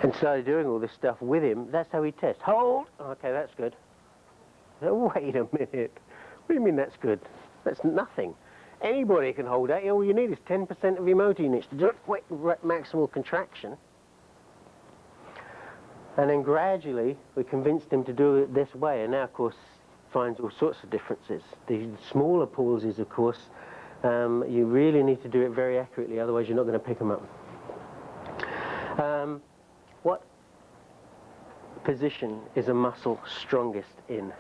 And started doing all this stuff with him. That's how he tests. Hold! Okay, that's good. Wait a minute. What do you mean that's good? That's nothing. Anybody can hold that. All you need is 10% of your motor units to do it with maximal contraction. And then gradually we convinced him to do it this way, and now of course finds all sorts of differences. The smaller pauses, of course, you really need to do it very accurately, otherwise you're not going to pick them up. What position is a muscle strongest in?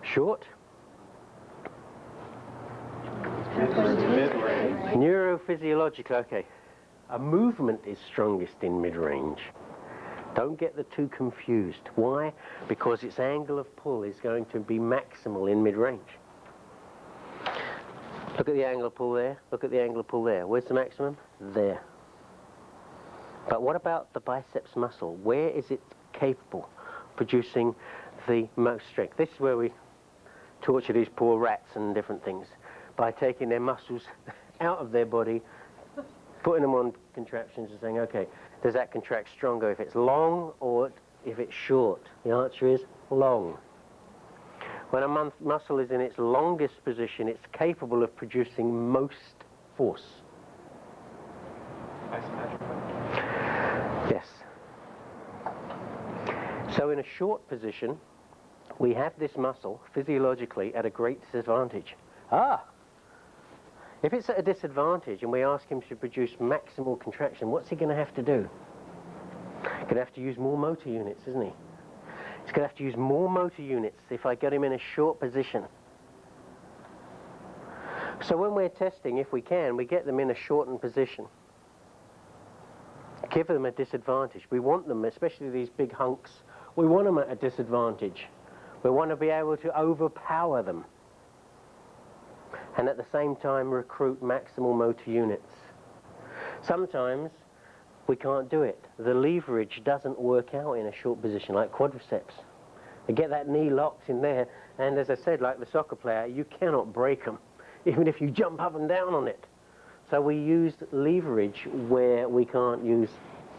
Short? Neurophysiological, okay. A movement is strongest in mid-range. Don't get the two confused. Why? Because its angle of pull is going to be maximal in mid-range. Look at the angle of pull there, look at the angle of pull there. Where's the maximum? There. But what about the biceps muscle? Where is it capable of producing the most strength? This is where we torture these poor rats and different things by taking their muscles out of their body, putting them on contraptions and saying, okay, does that contract stronger if it's long or if it's short? The answer is long. When a muscle is in its longest position, it's capable of producing most force. Yes. So in a short position, we have this muscle physiologically at a great disadvantage. If it's at a disadvantage and we ask him to produce maximal contraction, what's he going to have to do? He's going to have to use more motor units, isn't he? He's going to have to use more motor units if I get him in a short position. So when we're testing, if we can, we get them in a shortened position. Give them a disadvantage. We want them, especially these big hunks, we want them at a disadvantage. We want to be able to overpower them and at the same time recruit maximal motor units. Sometimes we can't do it. The leverage doesn't work out in a short position, like quadriceps. You get that knee locked in there, and as I said, like the soccer player, you cannot break them, even if you jump up and down on it. So we use leverage where we can't use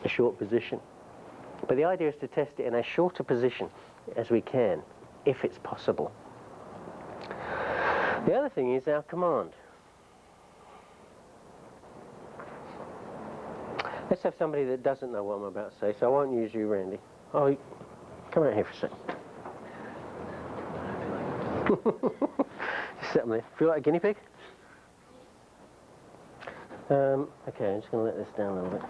a short position. But the idea is to test it in as short a position as we can, if it's possible. The other thing is our command. Let's have somebody that doesn't know what I'm about to say, so I won't use you, Randy. Oh, come out here for a second. Just sit there. Feel like a guinea pig? Okay, I'm just going to let this down a little bit.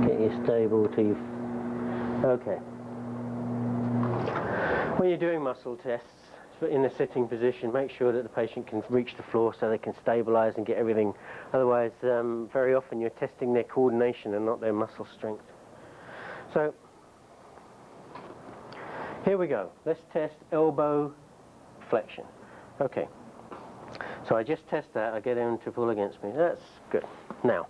Get you stable till you... Okay. When you're doing muscle tests, in a sitting position, make sure that the patient can reach the floor so they can stabilize and get everything. Otherwise, very often you're testing their coordination and not their muscle strength. So, here we go. Let's test elbow flexion. Okay. So I just test that. I get him to pull against me. That's good. Now,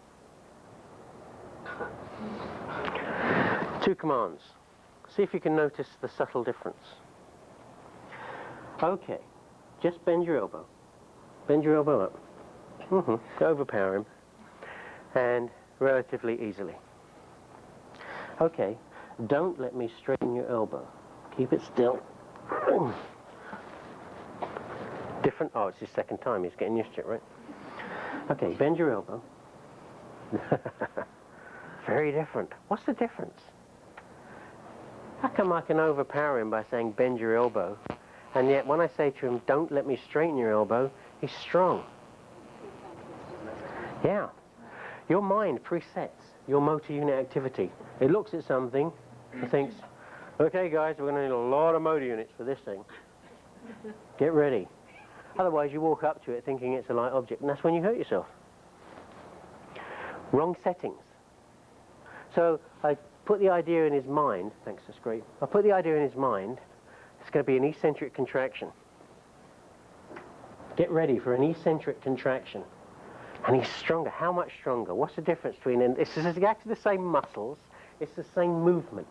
two commands. See if you can notice the subtle difference. Okay, just bend your elbow. Bend your elbow up. Overpower him. And relatively easily. Okay, don't let me straighten your elbow. Keep it still. Different, oh, it's his second time. He's getting used to it, right? Okay, bend your elbow. Very different. What's the difference? How come I can overpower him by saying bend your elbow, and yet when I say to him, don't let me straighten your elbow, he's strong? Yeah. Your mind presets your motor unit activity. It looks at something and thinks, okay guys, we're going to need a lot of motor units for this thing. Get ready. Otherwise you walk up to it thinking it's a light object, and that's when you hurt yourself. Wrong settings. So I put the idea in his mind, thanks, that's great. I put the idea in his mind, it's going to be an eccentric contraction. Get ready for an eccentric contraction. And he's stronger. How much stronger? What's the difference between, and it's exactly the same muscles, it's the same movement.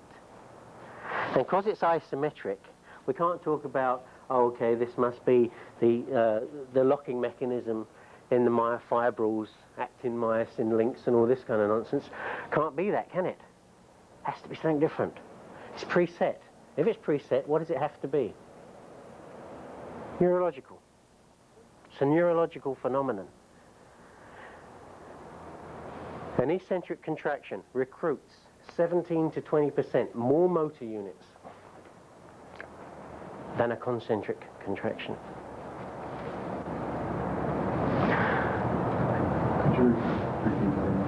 And because it's isometric, we can't talk about oh, okay, this must be the locking mechanism in the myofibrils, actin, myosin links and all this kind of nonsense. Can't be that, can it? Has to be something different. It's preset. If it's preset, what does it have to be? Neurological. It's a neurological phenomenon. An eccentric contraction recruits 17 to 20% more motor units than a concentric contraction.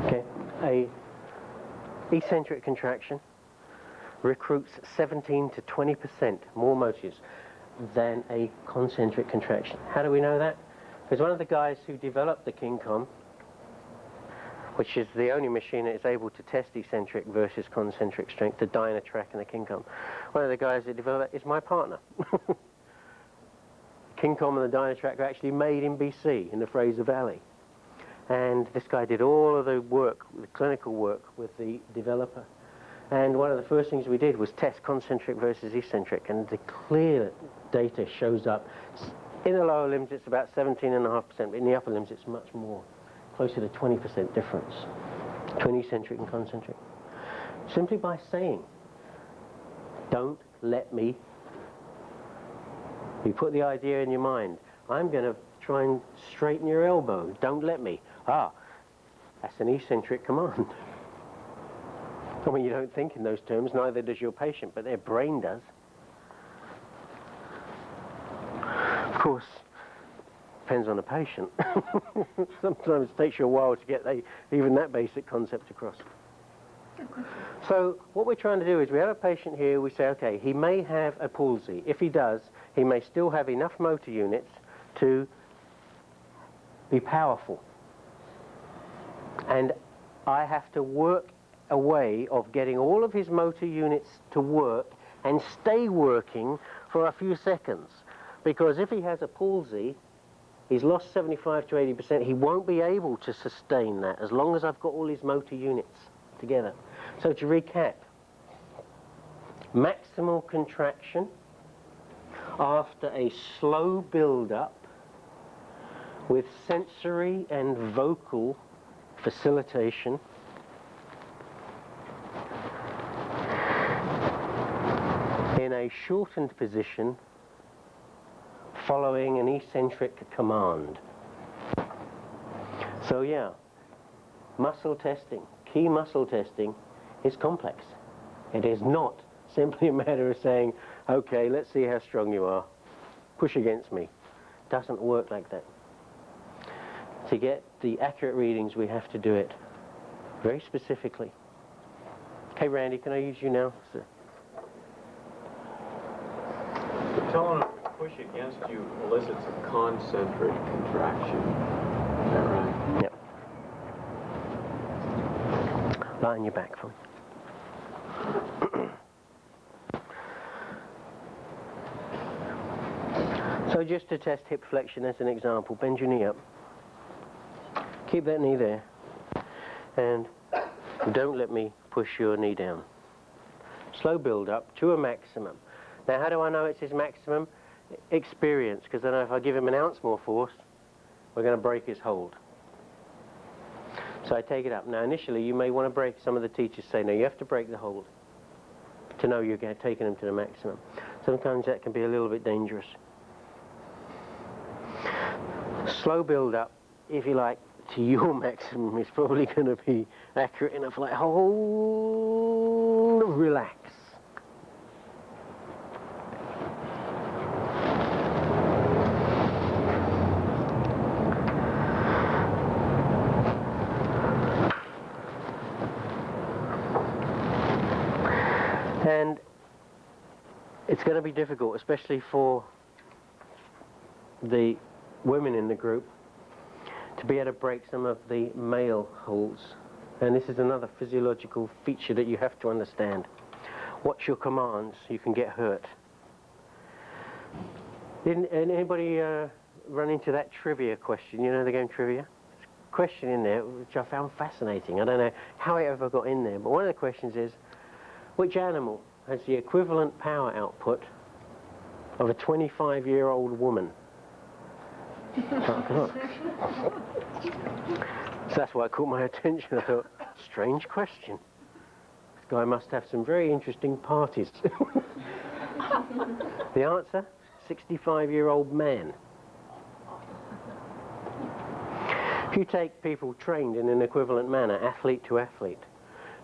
Okay, a eccentric contraction recruits 17 to 20% more motors than a concentric contraction. How do we know that? Because one of the guys who developed the King Kong, which is the only machine that is able to test eccentric versus concentric strength, the Dynatrack and the King Kong, one of the guys that developed it is my partner. King Kong and the Dynatrack were actually made in BC, in the Fraser Valley. And this guy did all of the work, the clinical work, with the developer. And one of the first things we did was test concentric versus eccentric, and the clear data shows up. In the lower limbs it's about 17.5%, but in the upper limbs it's much more, closer to 20% difference between eccentric and concentric. Simply by saying, don't let me, you put the idea in your mind, I'm going to try and straighten your elbow, don't let me. Ah, that's an eccentric command. I mean, you don't think in those terms, neither does your patient, but their brain does. Of course, depends on the patient. Sometimes it takes you a while to get even that basic concept across. So what we're trying to do is we have a patient here, we say, okay, he may have a palsy. If he does, he may still have enough motor units to be powerful. And I have to work a way of getting all of his motor units to work and stay working for a few seconds. Because if he has a palsy, he's lost 75 to 80%, he won't be able to sustain that as long as I've got all his motor units together. So to recap, maximal contraction after a slow build-up with sensory and vocal facilitation in a shortened position following an eccentric command. So yeah, muscle testing, key muscle testing is complex. It is not simply a matter of saying, okay, let's see how strong you are, push against me. It doesn't work like that. To get the accurate readings, we have to do it very specifically. Okay, Randy, can I use you now, sir? You're telling him to push against you elicits a concentric contraction. Is that right? Yep. Lie on your back for me. So just to test hip flexion as an example, bend your knee up. Keep that knee there. And don't let me push your knee down. Slow build up to a maximum. Now how do I know it's his maximum? Experience, because I know if I give him an ounce more force, we're going to break his hold. So I take it up. Now initially you may want to break, some of the teachers say, no, you have to break the hold to know you're taking him to the maximum. Sometimes that can be a little bit dangerous. Slow build up, if you like, to your maximum is probably going to be accurate enough, like hold, relax. And it's going to be difficult, especially for the women in the group, to be able to break some of the male holds. And this is another physiological feature that you have to understand. Watch your commands, you can get hurt. Didn't anybody run into that trivia question? You know the game trivia? There's a question in there which I found fascinating. I don't know how it ever got in there, but one of the questions is, which animal has the equivalent power output of a 25-year-old woman. So that's why it caught my attention. I thought, strange question. This guy must have some very interesting parties. The answer, 65-year-old man. If you take people trained in an equivalent manner, athlete to athlete,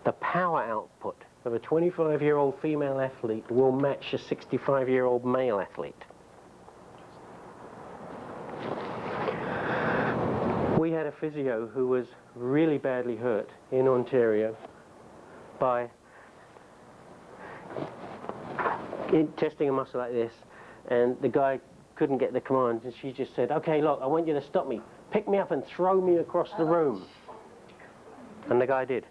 the power output of a 25-year-old female athlete will match a 65-year-old male athlete. We had a physio who was really badly hurt in Ontario by testing a muscle like this, and the guy couldn't get the command, and she just said, okay, look, I want you to stop me. Pick me up and throw me across the room. And the guy did.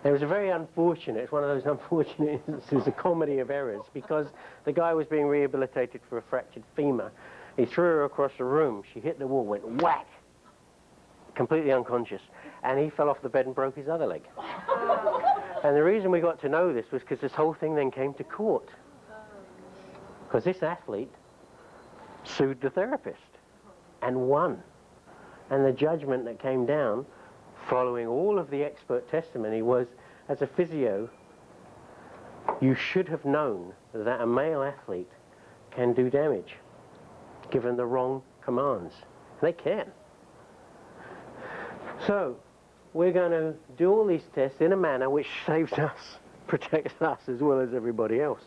It was a very unfortunate, it's one of those unfortunate instances, a comedy of errors, because the guy was being rehabilitated for a fractured femur. He threw her across the room. She hit the wall, went whack, completely unconscious, and he fell off the bed and broke his other leg. And the reason we got to know this was because this whole thing then came to court. Because this athlete sued the therapist and won. And the judgment that came down, following all of the expert testimony, was, as a physio, you should have known that a male athlete can do damage given the wrong commands. They can. So we're going to do all these tests in a manner which saves us, protects us as well as everybody else.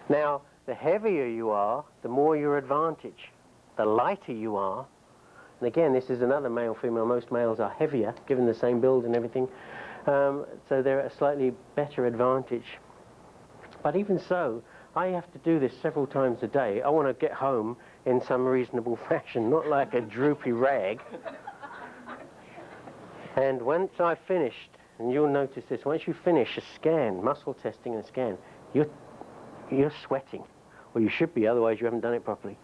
Now, the heavier you are, the more your advantage. The lighter you are, and again, this is another male-female, most males are heavier, given the same build and everything, so they're at a slightly better advantage. But even so, I have to do this several times a day. I want to get home in some reasonable fashion, not like a droopy rag. And once I've finished, and you'll notice this, once you finish a scan, muscle testing and a scan, you're sweating. Well, you should be, otherwise you haven't done it properly.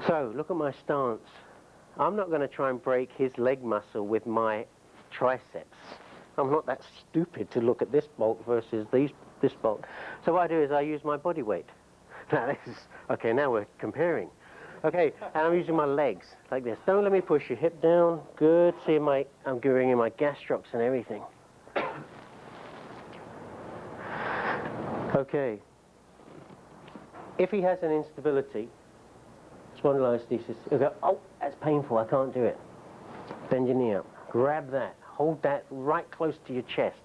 So, look at my stance. I'm not going to try and break his leg muscle with my triceps. I'm not that stupid to look at this bulk versus this bulk. So what I do is I use my body weight. Now this is, okay, now we're comparing. Okay, and I'm using my legs, like this. Don't let me push your hip down. Good. See, I'm going in my gastrocs and everything. Okay. If he has an instability, spondylolisthesis, he'll go, oh, that's painful, I can't do it. Bend your knee up. Grab that. Hold that right close to your chest.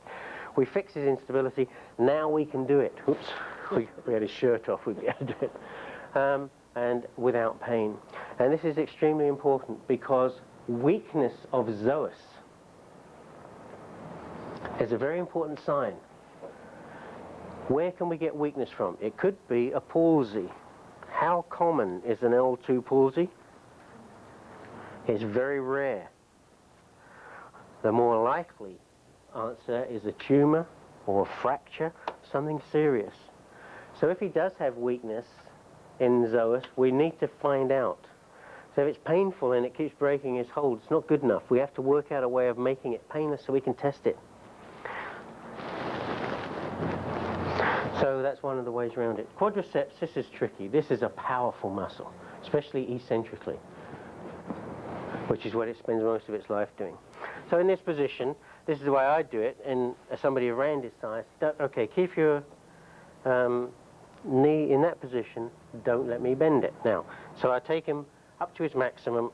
We fix his instability. Now we can do it. Oops. We had his shirt off. We'd be able to do it. And without pain. And this is extremely important because weakness of psoas is a very important sign. Where can we get weakness from? It could be a palsy. How common is an L2 palsy? It's very rare. The more likely answer is a tumor or a fracture, something serious. So if he does have weakness in psoas, we need to find out. So if it's painful and it keeps breaking his hold, it's not good enough. We have to work out a way of making it painless so we can test it. So that's one of the ways around it. Quadriceps, this is tricky. This is a powerful muscle, especially eccentrically, which is what it spends most of its life doing. So in this position, this is the way I do it, and somebody around his size, okay, keep your knee in that position, don't let me bend it. Now, so I take him up to his maximum,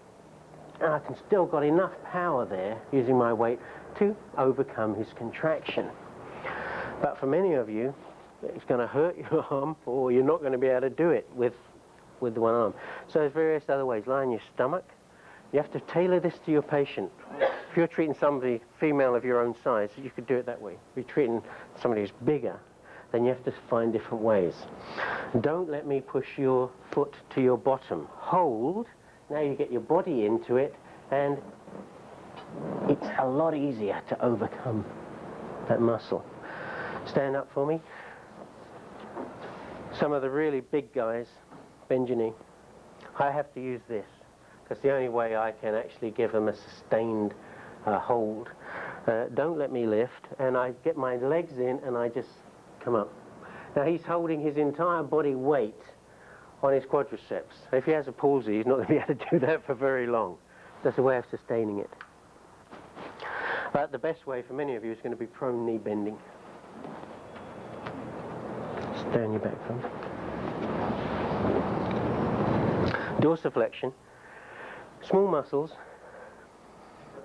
and I can still got enough power there, using my weight, to overcome his contraction. But for many of you, it's going to hurt your arm, or you're not going to be able to do it with the one arm. So there's various other ways. Lie on your stomach. You have to tailor this to your patient. If you're treating somebody, female of your own size, you could do it that way. If you're treating somebody who's bigger, then you have to find different ways. Don't let me push your foot to your bottom. Hold. Now you get your body into it, and it's a lot easier to overcome that muscle. Stand up for me. Some of the really big guys, bend your knee. I have to use this, because the only way I can actually give them a sustained hold. Don't let me lift, and I get my legs in and I just come up. Now he's holding his entire body weight on his quadriceps. If he has a palsy, he's not going to be able to do that for very long. That's a way of sustaining it. But the best way for many of you is going to be prone knee bending. Stay on your back, friend. Dorsiflexion. Small muscles,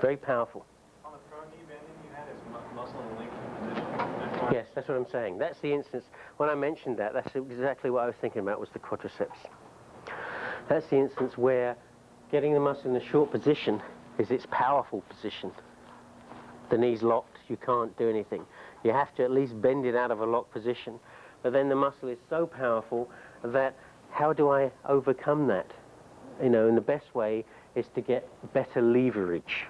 very powerful. On the prone knee bending, you had his muscle and length position. Yes, that's what I'm saying. That's the instance, when I mentioned that, that's exactly what I was thinking about, was the quadriceps. That's the instance where getting the muscle in a short position is its powerful position. The knee's locked, you can't do anything. You have to at least bend it out of a locked position. But then the muscle is so powerful that how do I overcome that? You know, and the best way is to get better leverage.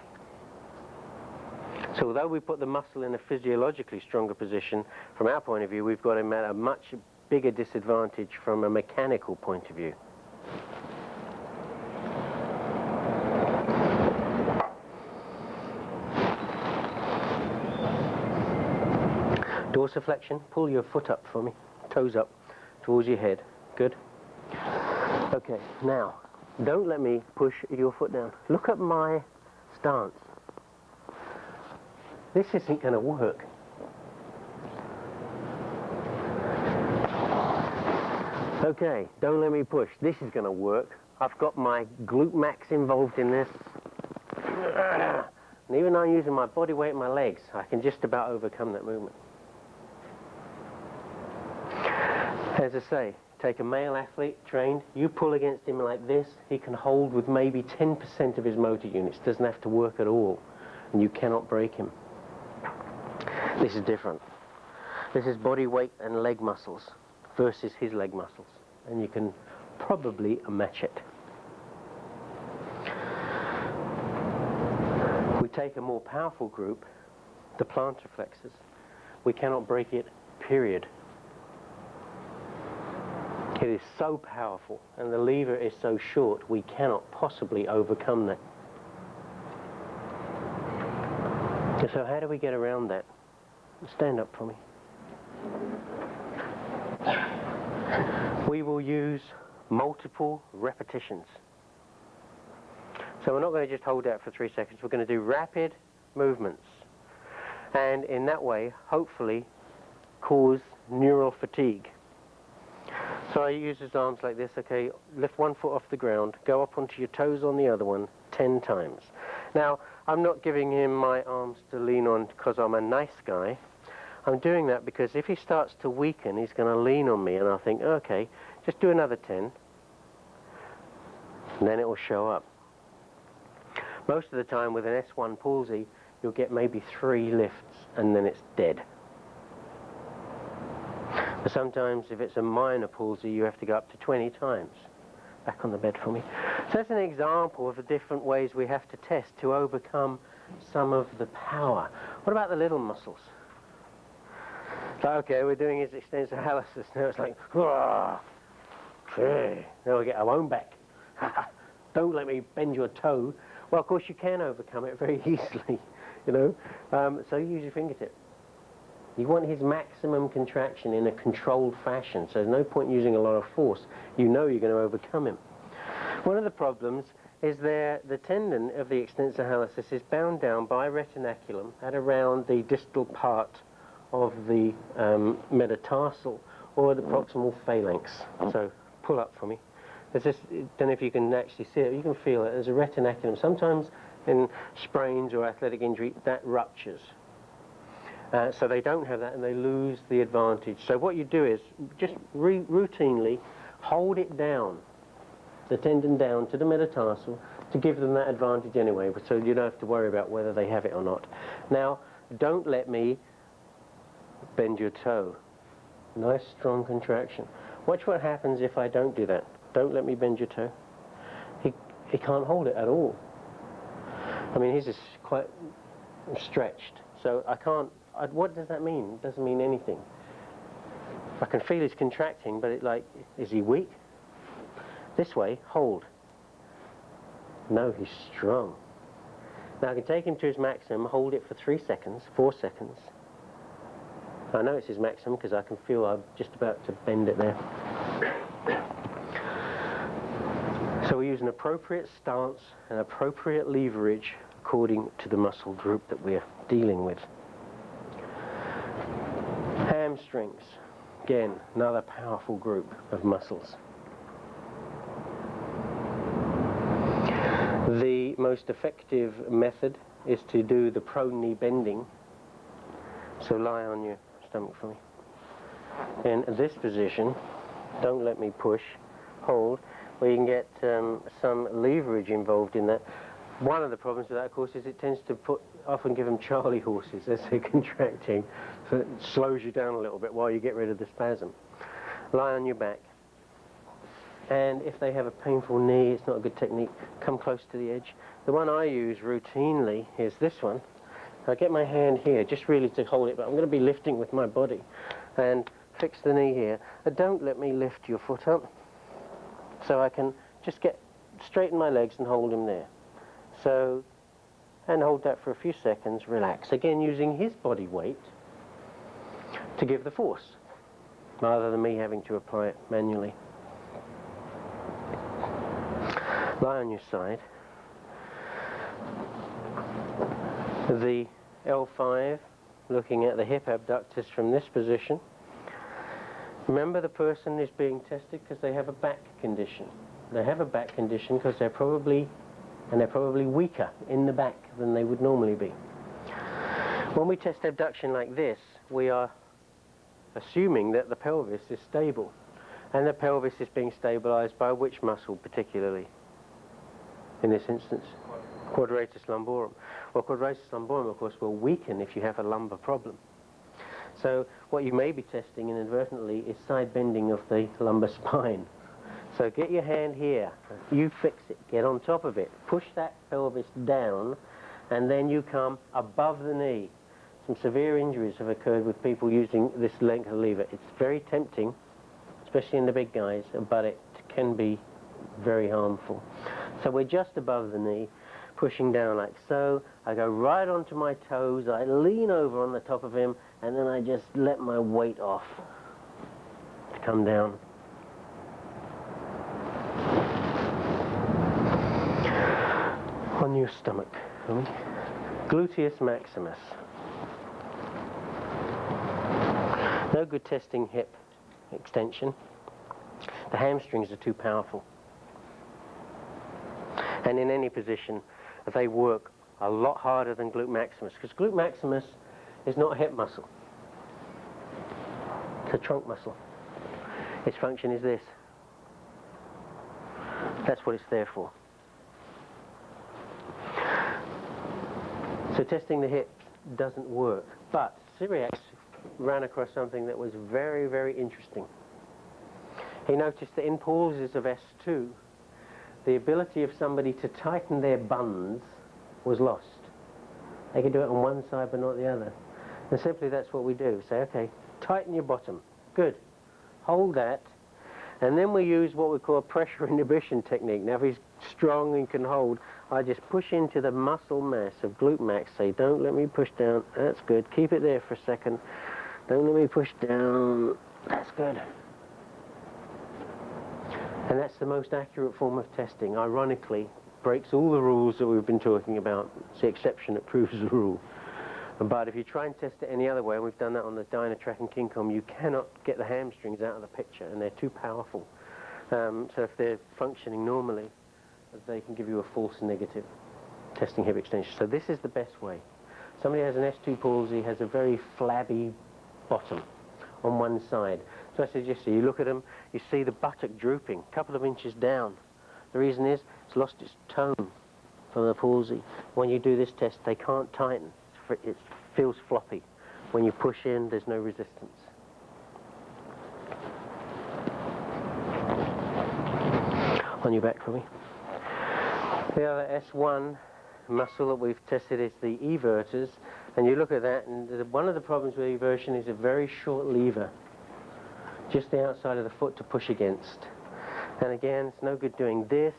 So although we put the muscle in a physiologically stronger position, from our point of view, we've got him at a much bigger disadvantage from a mechanical point of view. Dorsiflexion, pull your foot up for me, toes up towards your head. Good. Okay, now, don't let me push your foot down. Look at my stance. This isn't going to work. Okay, don't let me push. This is going to work. I've got my glute max involved in this. And even though I'm using my body weight and my legs, I can just about overcome that movement. As I say, take a male athlete, trained, you pull against him like this, he can hold with maybe 10% of his motor units, doesn't have to work at all, and you cannot break him. This is different. This is body weight and leg muscles versus his leg muscles, and you can probably match it. We take a more powerful group, the plantar flexors, we cannot break it, period. It is so powerful, and the lever is so short, we cannot possibly overcome that. So how do we get around that? Stand up for me. We will use multiple repetitions. So we're not going to just hold out for 3 seconds, we're going to do rapid movements. And in that way, hopefully, cause neural fatigue. So I use his arms like this, okay, lift one foot off the ground, go up onto your toes on the other one 10 times. Now, I'm not giving him my arms to lean on because I'm a nice guy. I'm doing that because if he starts to weaken, he's going to lean on me, and I'll think, okay, just do another 10, and then it will show up. Most of the time with an S1 palsy, you'll get maybe 3 lifts, and then it's dead. But sometimes, if it's a minor palsy, you have to go up to 20 times. Back on the bed for me. So that's an example of the different ways we have to test to overcome some of the power. What about the little muscles? So, okay, we're doing his extensor hallucis. Now it's like, okay, now we get our own back. Don't let me bend your toe. Well, of course, you can overcome it very easily, you know. So use your fingertip. You want his maximum contraction in a controlled fashion, so there's no point using a lot of force. You know you're going to overcome him. One of the problems is the tendon of the extensor hallucis is bound down by retinaculum at around the distal part of the metatarsal or the proximal phalanx. So pull up for me. There's this, I don't know if you can actually see it, you can feel it. There's a retinaculum. Sometimes in sprains or athletic injury, that ruptures. So they don't have that and they lose the advantage. So what you do is just routinely hold it down, the tendon down to the metatarsal, to give them that advantage anyway, so you don't have to worry about whether they have it or not. Now, don't let me bend your toe. Nice strong contraction. Watch what happens if I don't do that. Don't let me bend your toe. He can't hold it at all. I mean, he's just quite stretched, so I can't. What does that mean? It doesn't mean anything. I can feel he's contracting, but is he weak? This way, hold. No, he's strong. Now I can take him to his maximum, hold it for 3 seconds, 4 seconds. I know it's his maximum because I can feel I'm just about to bend it there. So we use an appropriate stance and appropriate leverage according to the muscle group that we're dealing with. Hamstrings, again, another powerful group of muscles. The most effective method is to do the prone knee bending. So lie on your stomach for me. In this position, don't let me push, hold, where you can get some leverage involved in that. One of the problems with that, of course, is it tends to often give them Charlie horses as they're contracting, so it slows you down a little bit while you get rid of the spasm. Lie on your back. And if they have a painful knee, it's not a good technique, come close to the edge. The one I use routinely is this one. I get my hand here, just really to hold it, but I'm going to be lifting with my body. And fix the knee here. And don't let me lift your foot up. So I can just straighten my legs and hold him there. So, and hold that for a few seconds, relax. Again, using his body weight to give the force, rather than me having to apply it manually. Lie on your side. The L5, looking at the hip abductors from this position. Remember, the person is being tested because they have a back condition. They have a back condition because they're probably weaker in the back than they would normally be. When we test abduction like this, we are assuming that the pelvis is stable. And the pelvis is being stabilized by which muscle particularly? In this instance, quadratus lumborum. Well, quadratus lumborum, of course, will weaken if you have a lumbar problem. So what you may be testing inadvertently is side bending of the lumbar spine. So get your hand here, you fix it, get on top of it, push that pelvis down, and then you come above the knee. Some severe injuries have occurred with people using this length of lever. It's very tempting, especially in the big guys, but it can be very harmful. So we're just above the knee, pushing down like so. I go right onto my toes, I lean over on the top of him, and then I just let my weight off to come down. On your stomach, gluteus maximus. No good testing hip extension. The hamstrings are too powerful. And in any position, they work a lot harder than glute maximus, because glute maximus is not a hip muscle. It's a trunk muscle. Its function is this. That's what it's there for. So testing the hips doesn't work. But Cyriax ran across something that was very, very interesting. He noticed that in pauses of S2, the ability of somebody to tighten their buns was lost. They could do it on one side but not the other. And simply that's what we do. Say, okay, tighten your bottom. Good. Hold that. And then we use what we call a pressure inhibition technique. Now if he's strong and can hold, I just push into the muscle mass of glute max. Say, don't let me push down. That's good. Keep it there for a second. Don't let me push down. That's good. And that's the most accurate form of testing. Ironically, breaks all the rules that we've been talking about. It's the exception that proves the rule. But if you try and test it any other way, and we've done that on the Dynatrack and King Kong, you cannot get the hamstrings out of the picture, and they're too powerful. So if they're functioning normally, they can give you a false negative testing hip extension. So this is the best way. Somebody has an S2 palsy, has a very flabby bottom on one side. So I suggest you look at them, you see the buttock drooping, a couple of inches down. The reason is it's lost its tone from the palsy. When you do this test, they can't tighten. It feels floppy. When you push in, there's no resistance. On your back for me. The other S1 muscle that we've tested is the everters, and you look at that, and one of the problems with eversion is a very short lever, just the outside of the foot to push against. And again, it's no good doing this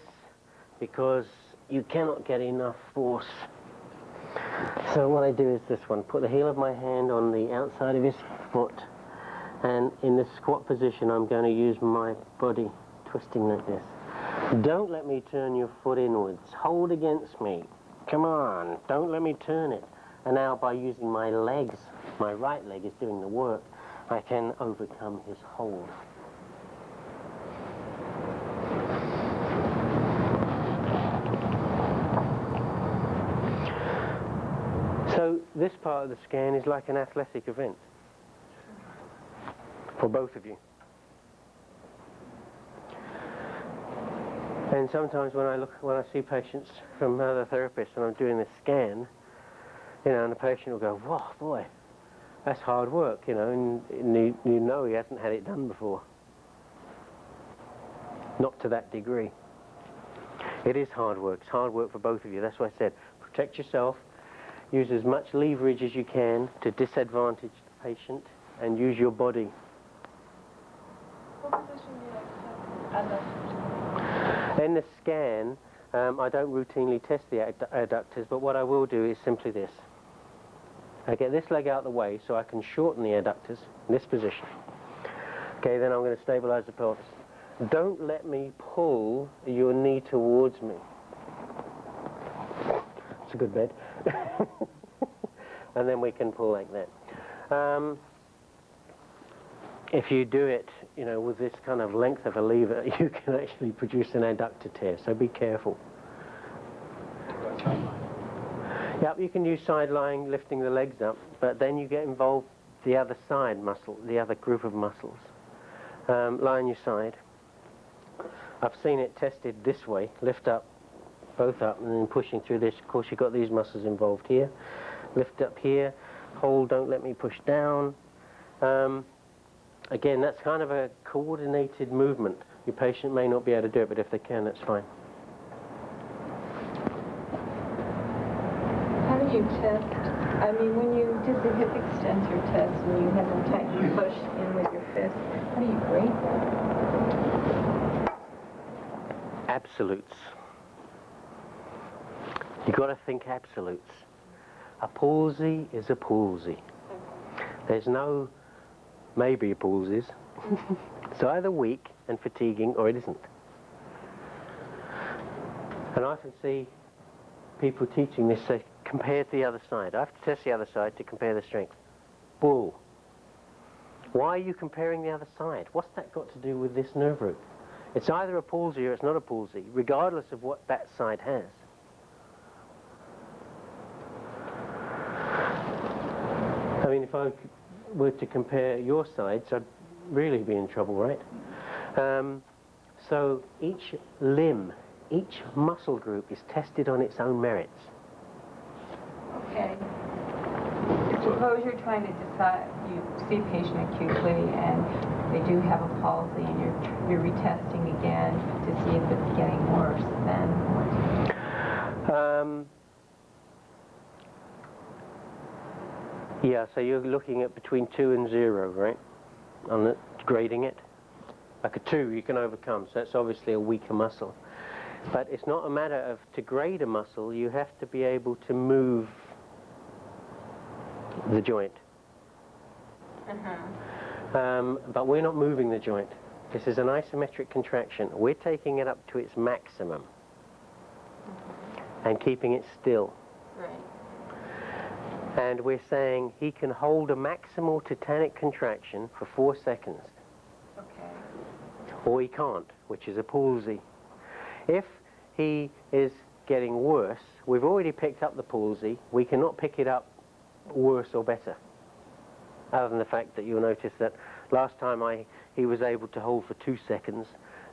because you cannot get enough force. So what I do is this one, put the heel of my hand on the outside of his foot, and in the squat position I'm going to use my body twisting like this. Don't let me turn your foot inwards. Hold against me. Come on, don't let me turn it. And now by using my legs, my right leg is doing the work, I can overcome his hold. So this part of the scan is like an athletic event for both of you. And sometimes when I see patients from other therapists and I'm doing this scan, you know, and the patient will go, "Whoa, boy, that's hard work," you know, and you know he hasn't had it done before. Not to that degree. It is hard work. It's hard work for both of you. That's why I said, protect yourself, use as much leverage as you can to disadvantage the patient, and use your body. What position do you like to have? In the scan, I don't routinely test the adductors, but what I will do is simply this. I get this leg out of the way so I can shorten the adductors in this position. Okay, then I'm going to stabilize the pelvis. Don't let me pull your knee towards me. It's a good bed. And then we can pull like that. If you do it, you know, with this kind of length of a lever, you can actually produce an adductor tear, so be careful. Yep, you can use side lying, lifting the legs up, but then you get involved the other side muscle, the other group of muscles. Lie on your side. I've seen it tested this way, lift up, both up, and then pushing through this. Of course, you've got these muscles involved here. Lift up here, hold, don't let me push down. Again, that's kind of a coordinated movement. Your patient may not be able to do it, but if they can, that's fine. How do you test? I mean, when you did the hip extensor test and you had them tightly push in with your fist, how do you grade that? Absolutes. You've got to think absolutes. A palsy is a palsy. There's no maybe palsies. It's either weak and fatiguing or it isn't. And I often see people teaching this say, compare to the other side. I have to test the other side to compare the strength. Bull. Why are you comparing the other side? What's that got to do with this nerve root? It's either a palsy or it's not a palsy, regardless of what that side has. I mean, if I were to compare your sides, I'd really be in trouble, right? So each limb, each muscle group is tested on its own merits. Okay. Suppose you're trying to decide, you see a patient acutely and they do have a palsy and you're retesting again to see if it's getting worse, then what do you do? Yeah, so you're looking at between 2 and 0, right? On the, grading it. Like a 2 you can overcome, so that's obviously a weaker muscle. But it's not a matter of, to grade a muscle, you have to be able to move the joint. But we're not moving the joint. This is an isometric contraction. We're taking it up to its maximum and keeping it still. Right. And we're saying he can hold a maximal tetanic contraction for 4 seconds. Okay. Or he can't, which is a palsy. If he is getting worse, we've already picked up the palsy, we cannot pick it up worse or better. Other than the fact that you'll notice that last time he was able to hold for 2 seconds,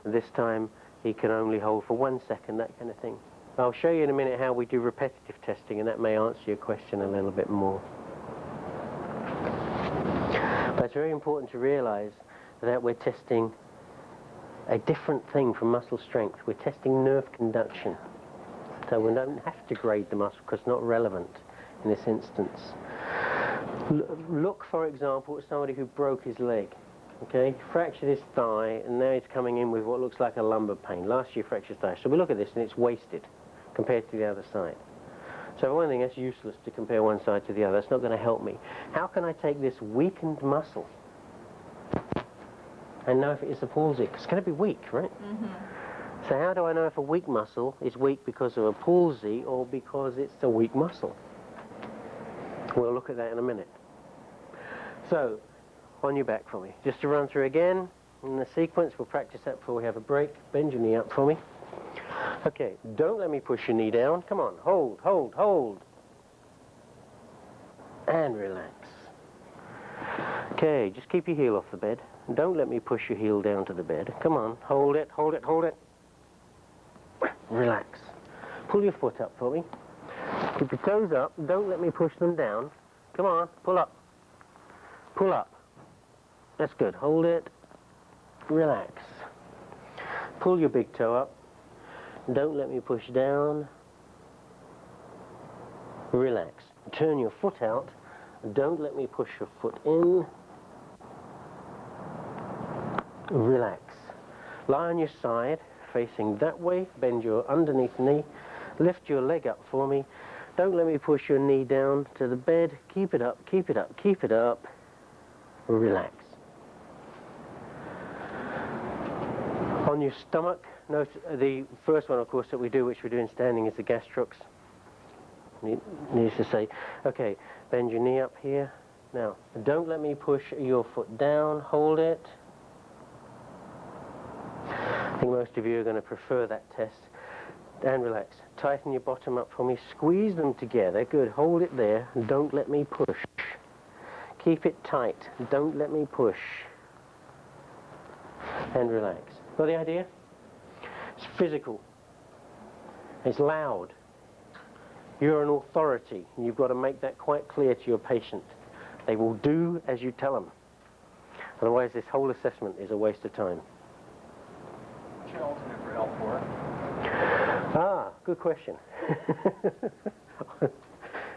and this time he can only hold for 1 second, that kind of thing. I'll show you in a minute how we do repetitive testing, and that may answer your question a little bit more. But it's very important to realize that we're testing a different thing from muscle strength. We're testing nerve conduction. So we don't have to grade the muscle because it's not relevant in this instance. Look, for example, at somebody who broke his leg. Okay, fractured his thigh, and now he's coming in with what looks like a lumbar pain. Last year fractured his thigh. So we look at this and it's wasted compared to the other side. So for one thing, that's useless to compare one side to the other. It's not going to help me. How can I take this weakened muscle and know if it is a palsy? It's going to be weak, right? So how do I know if a weak muscle is weak because of a palsy or because it's a weak muscle? We'll look at that in a minute. So, on your back for me. Just to run through again in the sequence, we'll practice that before we have a break. Bend your knee up for me. Okay, don't let me push your knee down. Come on, hold, hold, hold. And relax. Okay, just keep your heel off the bed. Don't let me push your heel down to the bed. Come on, hold it, hold it, hold it. Relax. Pull your foot up for me. Keep your toes up. Don't let me push them down. Come on, pull up. Pull up. That's good. Hold it. Relax. Pull your big toe up. Don't let me push down. Relax. Turn your foot out. Don't let me push your foot in. Relax. Lie on your side, facing that way. Bend your underneath knee. Lift your leg up for me. Don't let me push your knee down to the bed. Keep it up, keep it up, keep it up. Relax. On your stomach, notice the first one, of course, that we do, which we're doing standing, is the gastrocs. Needs to say, okay, bend your knee up here. Now, don't let me push your foot down. Hold it. I think most of you are going to prefer that test. And relax. Tighten your bottom up for me. Squeeze them together. Good. Hold it there. Don't let me push. Keep it tight. Don't let me push. And relax. Got the idea? It's physical. It's loud. You're an authority, and you've got to make that quite clear to your patient. They will do as you tell them. Otherwise, this whole assessment is a waste of time. What's your alternate for L4? Ah, good question.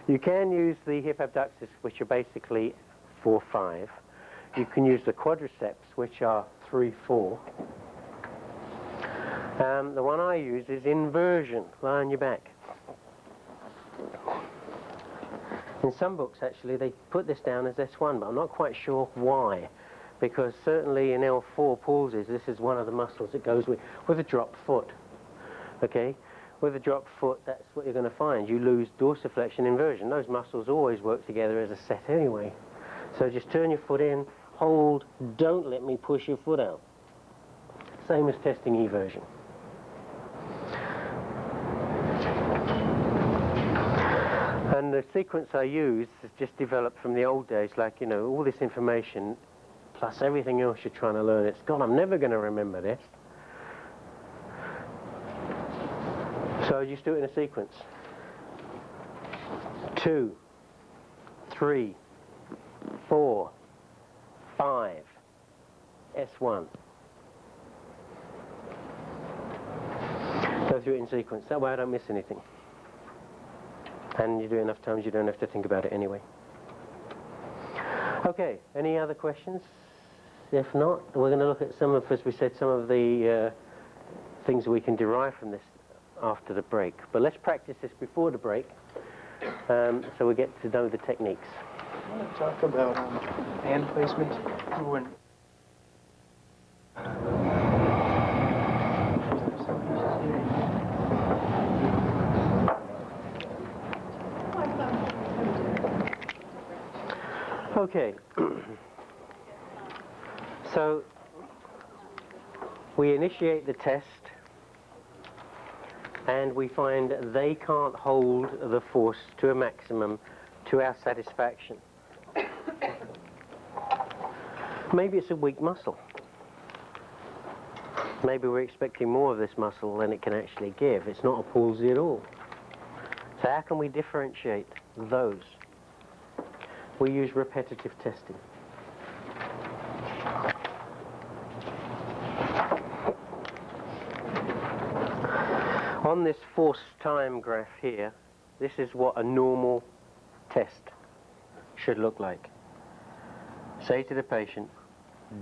You can use the hip abductors, which are basically 4-5. You can use the quadriceps, which are 3-4. The one I use is inversion. Lie on your back. In some books, actually, they put this down as S1, but I'm not quite sure why. Because certainly in L4 palsies, this is one of the muscles that goes with a dropped foot. Okay? With a dropped foot, that's what you're going to find. You lose dorsiflexion inversion. Those muscles always work together as a set anyway. So just turn your foot in, hold, don't let me push your foot out. Same as testing eversion. And the sequence I use is just developed from the old days, like, you know, all this information plus everything else you're trying to learn. It's God, I'm never going to remember this. So I just do it in a sequence. 2, 3, 4, 5, S1. Go through it in sequence. That way I don't miss anything. And you do it enough times, you don't have to think about it anyway. Okay, any other questions? If not, we're going to look at some of, as we said, some of the things we can derive from this after the break. But let's practice this before the break, so we get to know the techniques. I want to talk about hand placement. When Okay, so we initiate the test and we find they can't hold the force to a maximum to our satisfaction. Maybe it's a weak muscle. Maybe we're expecting more of this muscle than it can actually give. It's not a palsy at all. So how can we differentiate those? We use repetitive testing. On this force time graph here, this is what a normal test should look like. Say to the patient,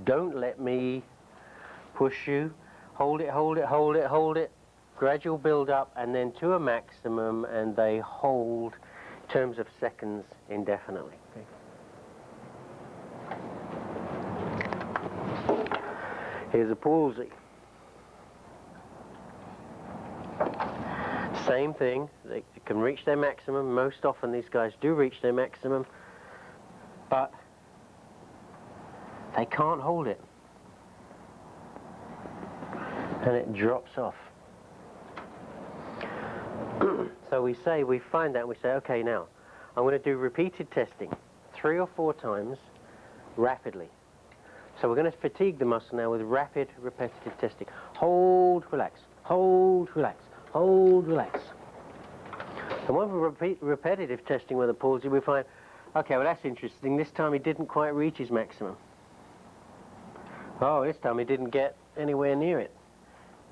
don't let me push you, hold it, hold it, hold it, hold it, gradual build up and then to a maximum, and they hold in terms of seconds indefinitely. Okay. Here's a palsy. Same thing, they can reach their maximum. Most often these guys do reach their maximum, but they can't hold it. And it drops off. So we find that, we say, okay, now, I'm going to do repeated testing, 3 or 4 times, rapidly. So we're going to fatigue the muscle now with rapid, repetitive testing. Hold, relax, hold, relax, hold, relax. And when we repeat repetitive testing with a palsy, we find, okay, well that's interesting, this time he didn't quite reach his maximum. Oh, this time he didn't get anywhere near it.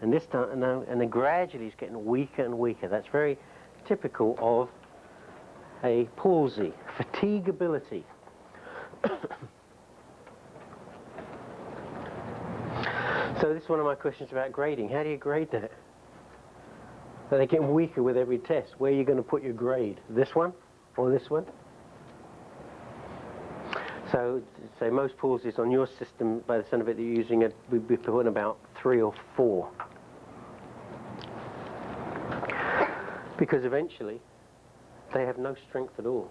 And this time, and then gradually he's getting weaker and weaker. That's very typical of a palsy, fatigability. So this is one of my questions about grading. How do you grade that? Are they getting weaker with every test? Where are you going to put your grade? This one or this one? So, say most palsies on your system, by the sound of it, that you're using, we'd be putting about 3 or 4. Because eventually, they have no strength at all.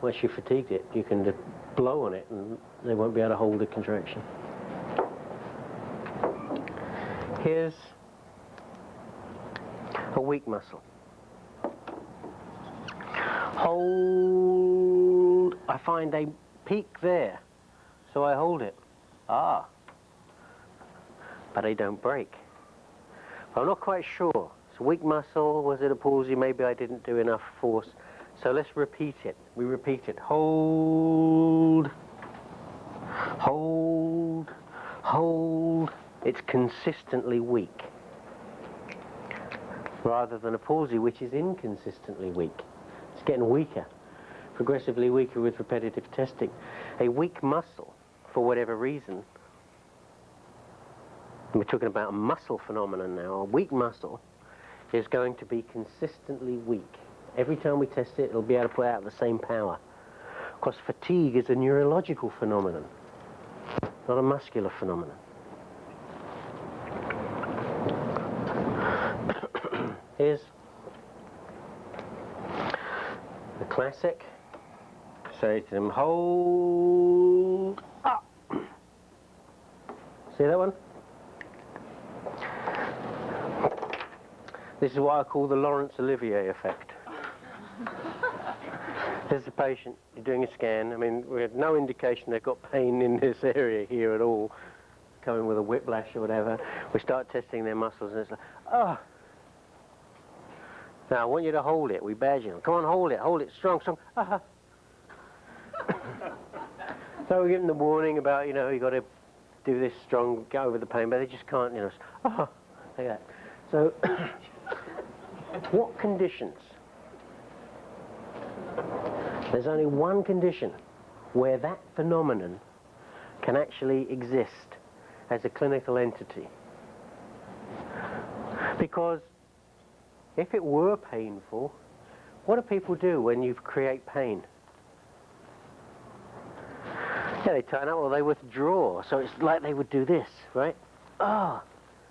Once you fatigued it, you can just blow on it and they won't be able to hold the contraction. Here's a weak muscle. Hold. I find they peak there, so I hold it. Ah. But they don't break. I'm not quite sure. It's a weak muscle. Was it a palsy? Maybe I didn't do enough force. So let's repeat it. We repeat it. Hold. Hold. Hold. It's consistently weak. Rather than a palsy, which is inconsistently weak. It's getting weaker. Progressively weaker with repetitive testing. A weak muscle, for whatever reason, and we're talking about a muscle phenomenon now, a weak muscle is going to be consistently weak. Every time we test it, it'll be able to put out the same power. Of course, fatigue is a neurological phenomenon, not a muscular phenomenon. Here's the classic. Say to them, hold up. See that one? This is what I call the Laurence Olivier effect. There's a patient, you're doing a scan. I mean, we had no indication they've got pain in this area here at all, coming with a whiplash or whatever. We start testing their muscles and it's like, oh. Now I want you to hold it. We badge them. Come on, hold it strong, strong. Ah. So we give them the warning about, you got to do this strong, go over the pain, but they just can't, oh, like that. So, what conditions? There's only one condition where that phenomenon can actually exist as a clinical entity. Because if it were painful, what do people do when you create pain? Yeah, they turn up or they withdraw. So it's like they would do this, right? Ah.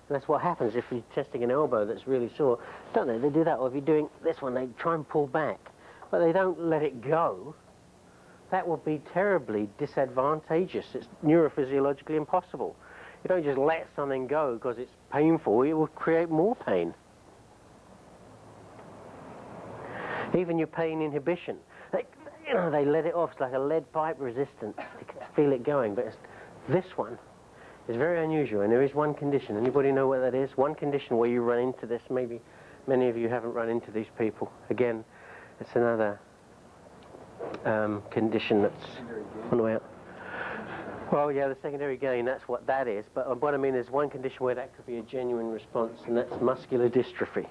And that's what happens if you're testing an elbow that's really sore. Don't they? They do that. Or if you're doing this one, they try and pull back. But they don't let it go. That would be terribly disadvantageous. It's neurophysiologically impossible. You don't just let something go because it's painful. It will create more pain. Even your pain inhibition. They let it off. It's like a lead pipe resistance. You can feel it going. But this one is very unusual. And there is one condition. Anybody know what that is? One condition where you run into this. Maybe many of you haven't run into these people. Again, it's another condition that's on the way out. Well, yeah, the secondary gain, that's what that is. But what I mean is one condition where that could be a genuine response, and that's muscular dystrophy.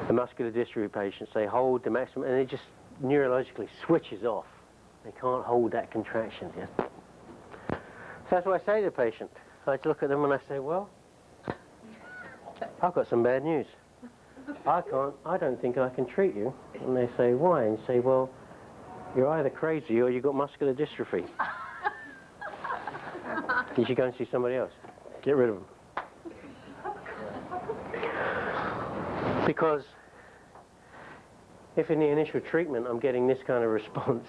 The muscular dystrophy patients, they hold the maximum, and it just neurologically switches off. They can't hold that contraction. So that's what I say to the patient. I look at them and I say, well, I've got some bad news. I don't think I can treat you. And they say, why? And you say, well, you're either crazy or you've got muscular dystrophy. You should go and see somebody else. Get rid of them. Because if in the initial treatment I'm getting this kind of response,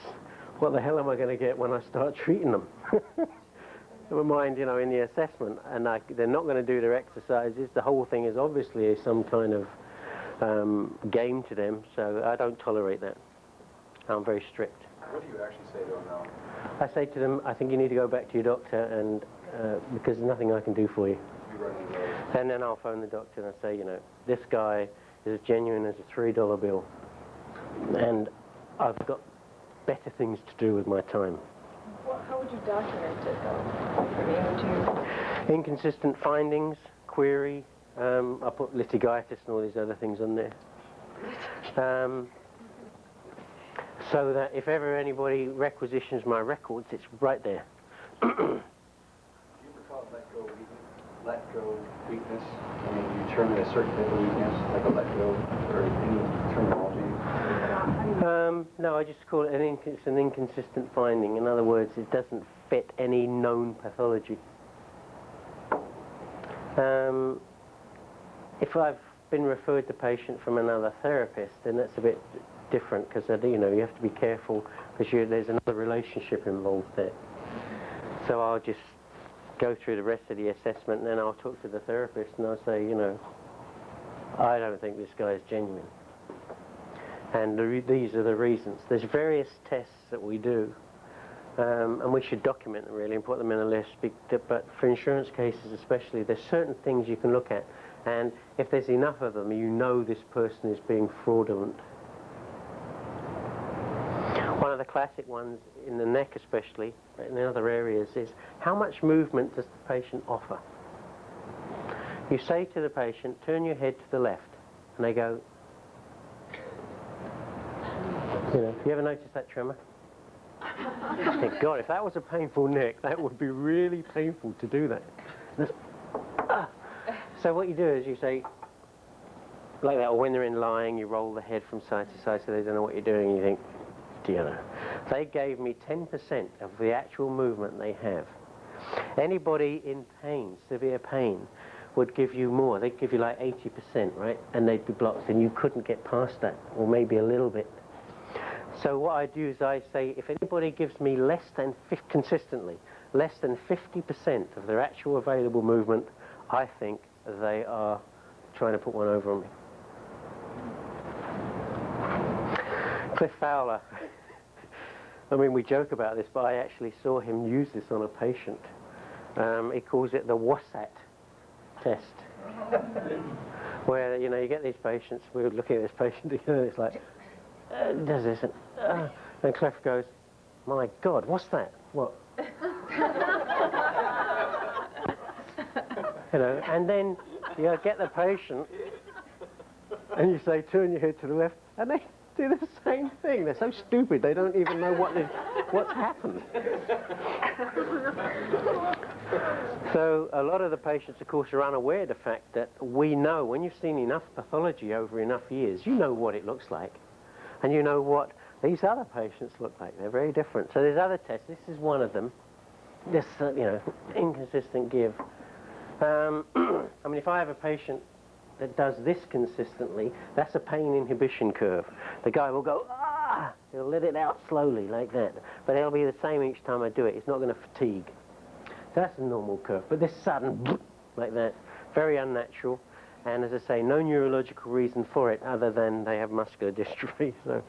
what the hell am I going to get when I start treating them? Never mind, you know, in the assessment, and they're not going to do their exercises. The whole thing is obviously some kind of game to them, so I don't tolerate that. I'm very strict. What do you actually say to them now? I say to them, I think you need to go back to your doctor, and because there's nothing I can do for you. And then I'll phone the doctor and I say, you know, this guy is as genuine as a $3 bill, and I've got better things to do with my time. Well, how would you document it, though? I mean, would you... Inconsistent findings, query, I put litigitis and all these other things on there. So that if ever anybody requisitions my records, it's right there. Do you ever call it let go weakness? I mean, you determine a certain type of weakness, like a let go, or any terminology? No, I just call it it's an inconsistent finding. In other words, it doesn't fit any known pathology. If I've been referred the patient from another therapist, then that's a bit different, because you know, you have to be careful, because there's another relationship involved there. So I'll just go through the rest of the assessment, and then I'll talk to the therapist and I'll say, you know, I don't think this guy is genuine. And these are the reasons. There's various tests that we do, and we should document them really and put them in a list, but for insurance cases especially, there's certain things you can look at, and if there's enough of them, you know this person is being fraudulent. One of the classic ones, in the neck especially, but in other areas, is how much movement does the patient offer? You say to the patient, turn your head to the left, and they go, you know, you ever noticed that tremor? Thank God, if that was a painful neck, that would be really painful to do that. So what you do is you say, like that, or when they're in lying, you roll the head from side to side so they don't know what you're doing, and you think, do you know? They gave me 10% of the actual movement they have. Anybody in pain, severe pain, would give you more. They'd give you like 80%, right? And they'd be blocked, and you couldn't get past that, or maybe a little bit. So what I do is I say, if anybody gives me consistently, less than 50% of their actual available movement, I think they are trying to put one over on me. Cliff Fowler, I mean, we joke about this, but I actually saw him use this on a patient. He calls it the Wasatch test, where, you know, you get these patients, we were looking at this patient together, it's like, does this, and Cliff goes, my God, what's that? What? You know, and then you get the patient, and you say, turn your head to the left, and they do the same thing. They're so stupid, they don't even know what's happened. So a lot of the patients, of course, are unaware of the fact that we know, when you've seen enough pathology over enough years, you know what it looks like. And you know what these other patients look like. They're very different. So there's other tests. This is one of them. This, you know, inconsistent give. I mean, if I have a patient that does this consistently, that's a pain inhibition curve. The guy will go, ah! He'll let it out slowly, like that. But it'll be the same each time I do it. It's not going to fatigue. So that's a normal curve. But this sudden, like that, very unnatural. And as I say, no neurological reason for it other than they have muscular dystrophy. So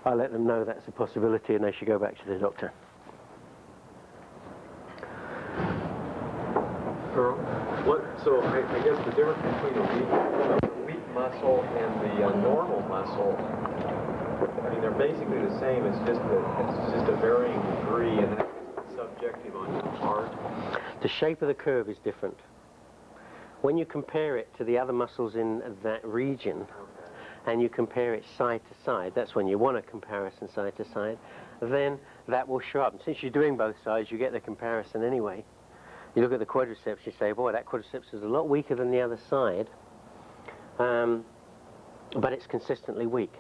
I let them know that's a possibility and they should go back to the doctor. So I guess the difference between a weak muscle and the normal muscle, I mean, they're basically the same. It's just a varying degree, and that's subjective on your part. The shape of the curve is different. When you compare it to the other muscles in that region, and you compare it side to side, that's when you want a comparison side to side, then that will show up. And since you're doing both sides, you get the comparison anyway. You look at the quadriceps, you say, boy, that quadriceps is a lot weaker than the other side. but it's consistently weak.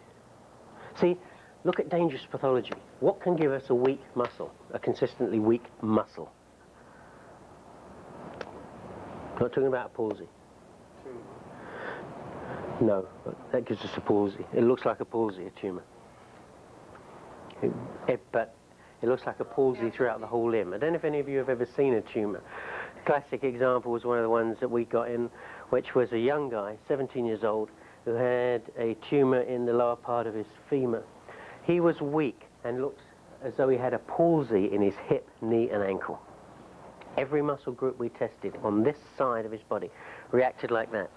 See, look at dangerous pathology. What can give us a weak muscle, a consistently weak muscle? Not talking about a palsy. No, that gives us a palsy. It looks like a palsy, a tumour. But it looks like a palsy throughout the whole limb. I don't know if any of you have ever seen a tumour. The classic example was one of the ones that we got in, which was a young guy, 17 years old, who had a tumour in the lower part of his femur. He was weak and looked as though he had a palsy in his hip, knee and ankle. Every muscle group we tested on this side of his body reacted like that.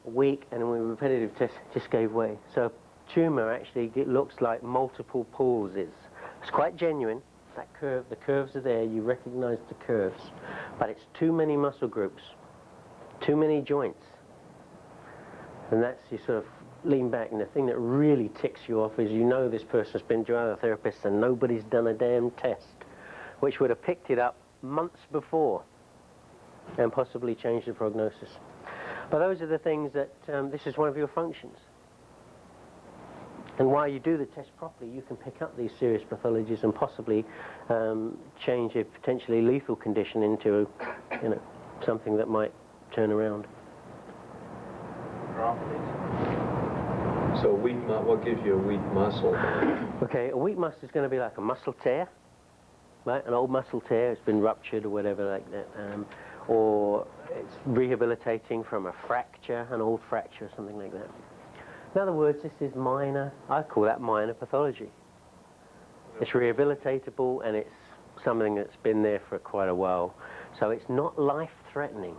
Weak, and when repetitive tests just gave way. So tumour actually looks like multiple palsies. It's quite genuine. That curve, the curves are there, you recognize the curves. But it's too many muscle groups, too many joints. And that's, you sort of lean back, and the thing that really ticks you off is you know this person's been to other therapists and nobody's done a damn test, which would have picked it up months before and possibly changed the prognosis. But those are the things that, this is one of your functions. And while you do the test properly, you can pick up these serious pathologies and possibly change a potentially lethal condition into, you know, something that might turn around. So what gives you a weak muscle? Okay, a weak muscle is going to be like a muscle tear, right? An old muscle tear, it's been ruptured or whatever like that. Or it's rehabilitating from a fracture, an old fracture or something like that. In other words, this is minor, I call that minor pathology. It's rehabilitatable and it's something that's been there for quite a while. So it's not life-threatening.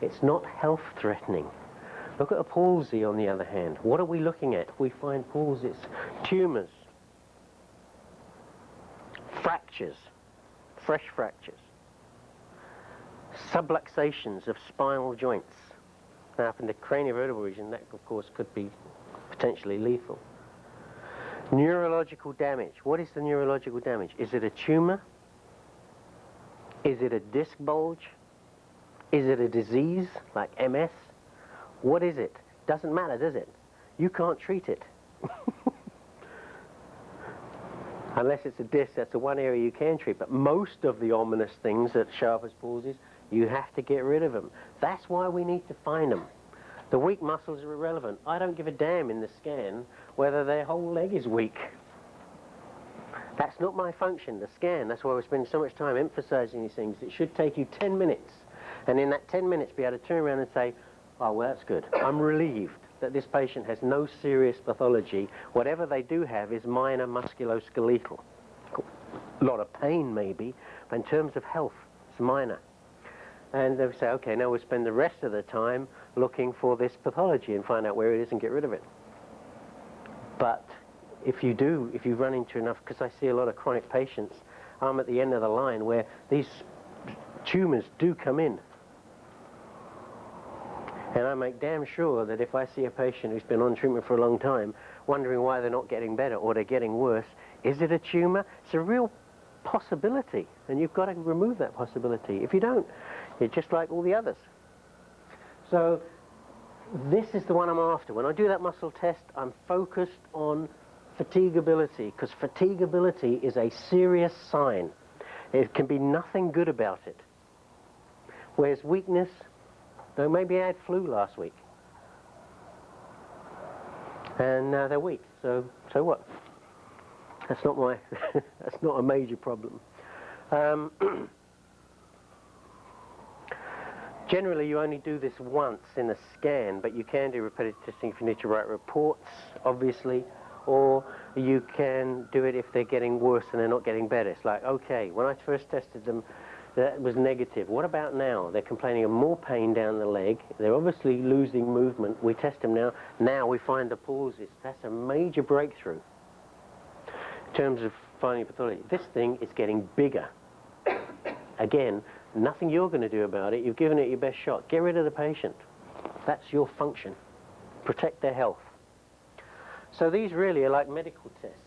It's not health-threatening. Look at a palsy on the other hand. What are we looking at? We find palsies, tumours, fractures, fresh fractures, subluxations of spinal joints. Now, up in the craniovertebral region, that of course could be potentially lethal. Neurological damage. What is the neurological damage? Is it a tumour? Is it a disc bulge? Is it a disease like MS? What is it? Doesn't matter, does it? You can't treat it. Unless it's a disc, that's the one area you can treat. But most of the ominous things that show up as palsies, you have to get rid of them. That's why we need to find them. The weak muscles are irrelevant. I don't give a damn in the scan whether their whole leg is weak. That's not my function, the scan. That's why we spend so much time emphasizing these things. It should take you 10 minutes. And in that 10 minutes, be able to turn around and say, oh, well, that's good. I'm relieved that this patient has no serious pathology. Whatever they do have is minor musculoskeletal. A lot of pain, maybe, but in terms of health, it's minor. And they'll say, okay, now we'll spend the rest of the time looking for this pathology and find out where it is and get rid of it. But if you run into enough, because I see a lot of chronic patients, I'm at the end of the line where these tumours do come in. And I make damn sure that if I see a patient who's been on treatment for a long time, wondering why they're not getting better or they're getting worse, is it a tumour? It's a real possibility, and you've got to remove that possibility. If you don't, you're just like all the others. So this is the one I'm after. When I do that muscle test, I'm focused on fatigability, because fatigability is a serious sign. It can be nothing good about it. Whereas weakness, though maybe I had flu last week, and they're weak, so what? That's not my, that's not a major problem. Generally, you only do this once in a scan, but you can do repetitive testing if you need to write reports, obviously, or you can do it if they're getting worse and they're not getting better. It's like, okay, when I first tested them, that was negative. What about now? They're complaining of more pain down the leg. They're obviously losing movement. We test them now. Now we find the pauses. That's a major breakthrough in terms of finding pathology. This thing is getting bigger. Again, nothing you're going to do about it. You've given it your best shot. Get rid of the patient. That's your function. Protect their health. So these really are like medical tests,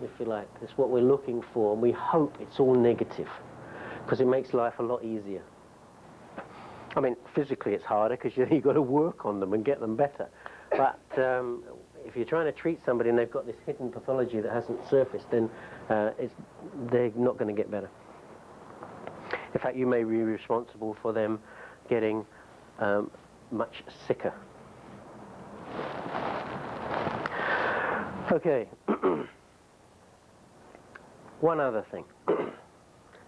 if you like. That's what we're looking for, and we hope it's all negative, because it makes life a lot easier. I mean, physically it's harder because you've got to work on them and get them better. But if you're trying to treat somebody and they've got this hidden pathology that hasn't surfaced, then they're not going to get better. In fact, you may be responsible for them getting much sicker. Okay. One other thing.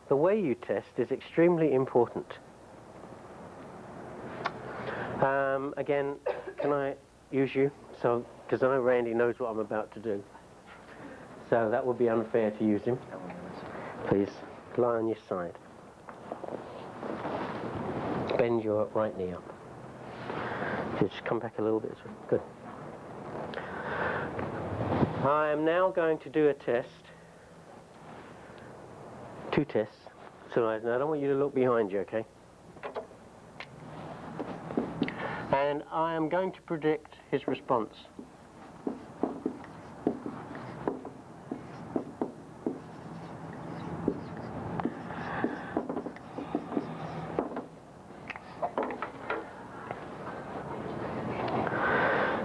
The way you test is extremely important. Again, can I use you? So, because I know Randy knows what I'm about to do. So that would be unfair to use him. Please, lie on your side. Bend your right knee up. Just come back a little bit. Good. I am now going to do a test. Two tests. So I don't want you to look behind you, okay? And I am going to predict his response.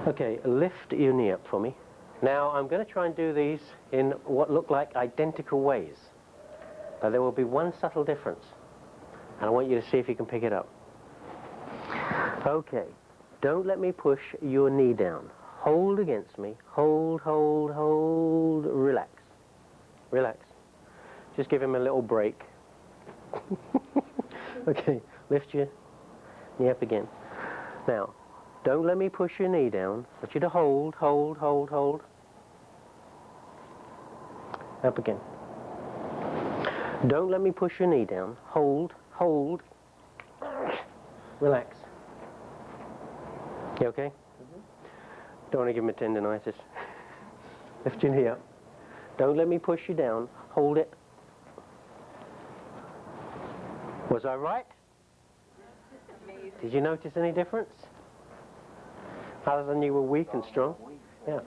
Okay, lift your knee up for me. Now I'm going to try and do these in what look like identical ways. But there will be one subtle difference. And I want you to see if you can pick it up. Okay, don't let me push your knee down. Hold against me. Hold, hold, hold. Relax. Relax. Just give him a little break. Okay, lift your knee up again. Now, don't let me push your knee down. I want you to hold, hold, hold, hold. Up again. Don't let me push your knee down. Hold, hold. Relax. You okay? Don't want to give him a tendinitis. Lift your knee up. Don't let me push you down. Hold it. Was I right? Did you notice any difference? Other than you were weak and strong? Yeah.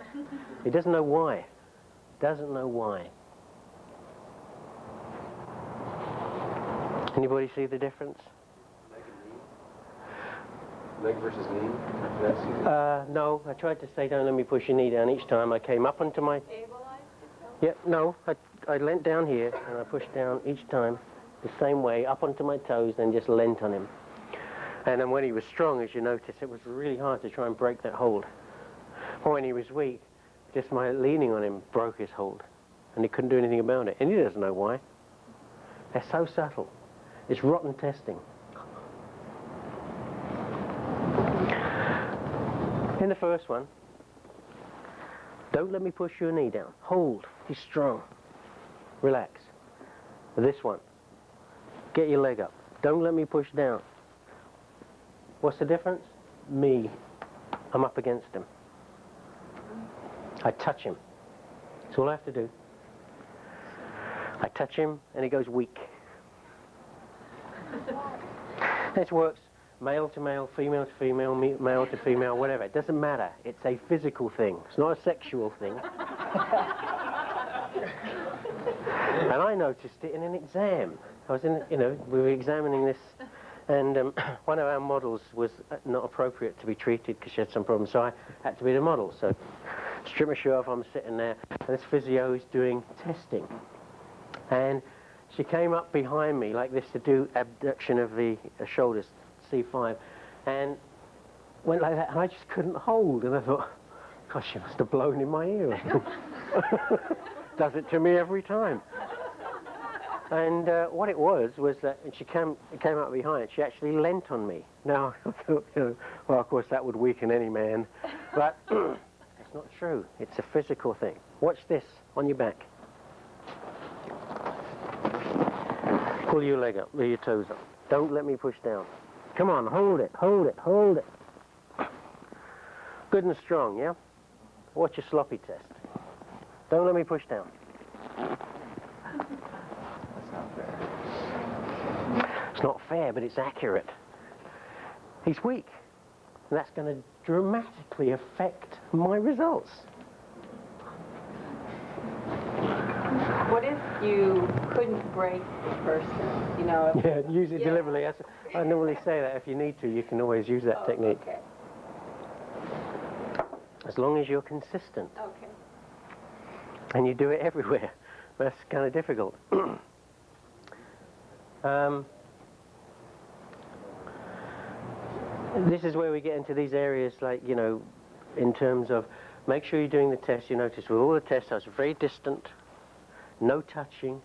He doesn't know why. Doesn't know why. Anybody see the difference? Leg versus knee? No, I tried to say don't let me push your knee down each time. I came up onto my... Yeah, no, I leant down here and I pushed down each time the same way, up onto my toes, then just leant on him. And then when he was strong, as you notice, it was really hard to try and break that hold. Or when he was weak, just my leaning on him broke his hold. And he couldn't do anything about it. And he doesn't know why. They're so subtle. It's rotten testing. In the first one, don't let me push your knee down. Hold. He's strong. Relax. This one, get your leg up. Don't let me push down. What's the difference? Me. I'm up against him. I touch him. That's all I have to do. I touch him and he goes weak. This works male to male, female to female, male to female, whatever. It doesn't matter. It's a physical thing. It's not a sexual thing. And I noticed it in an exam. I was in, we were examining this, and one of our models was not appropriate to be treated because she had some problems, so I had to be the model. So, strip my shirt off, I'm sitting there, and this physio is doing testing. And she came up behind me like this to do abduction of the shoulders, C5, and went like that, and I just couldn't hold, and I thought, gosh, she must have blown in my ear. Does it to me every time. And what it was that she came up behind, she actually leant on me. Now, I thought, well, of course, that would weaken any man, but it's not true. It's a physical thing. Watch this, on your back. Pull your leg up, your toes up. Don't let me push down. Come on, hold it, hold it, hold it. Good and strong, yeah? Watch your sloppy test. Don't let me push down. That's not fair. It's not fair, but it's accurate. He's weak. And that's going to dramatically affect my results. What if you couldn't break the person? You know. If, Yeah, use it Yeah. deliberately. I normally say that if you need to, you can always use that technique. Okay. As long as you're consistent Okay. and you do it everywhere. That's kind of difficult. This is where we get into these areas, like, you know, in terms of make sure you're doing the test. You notice with all the tests, I was very distant, no touching,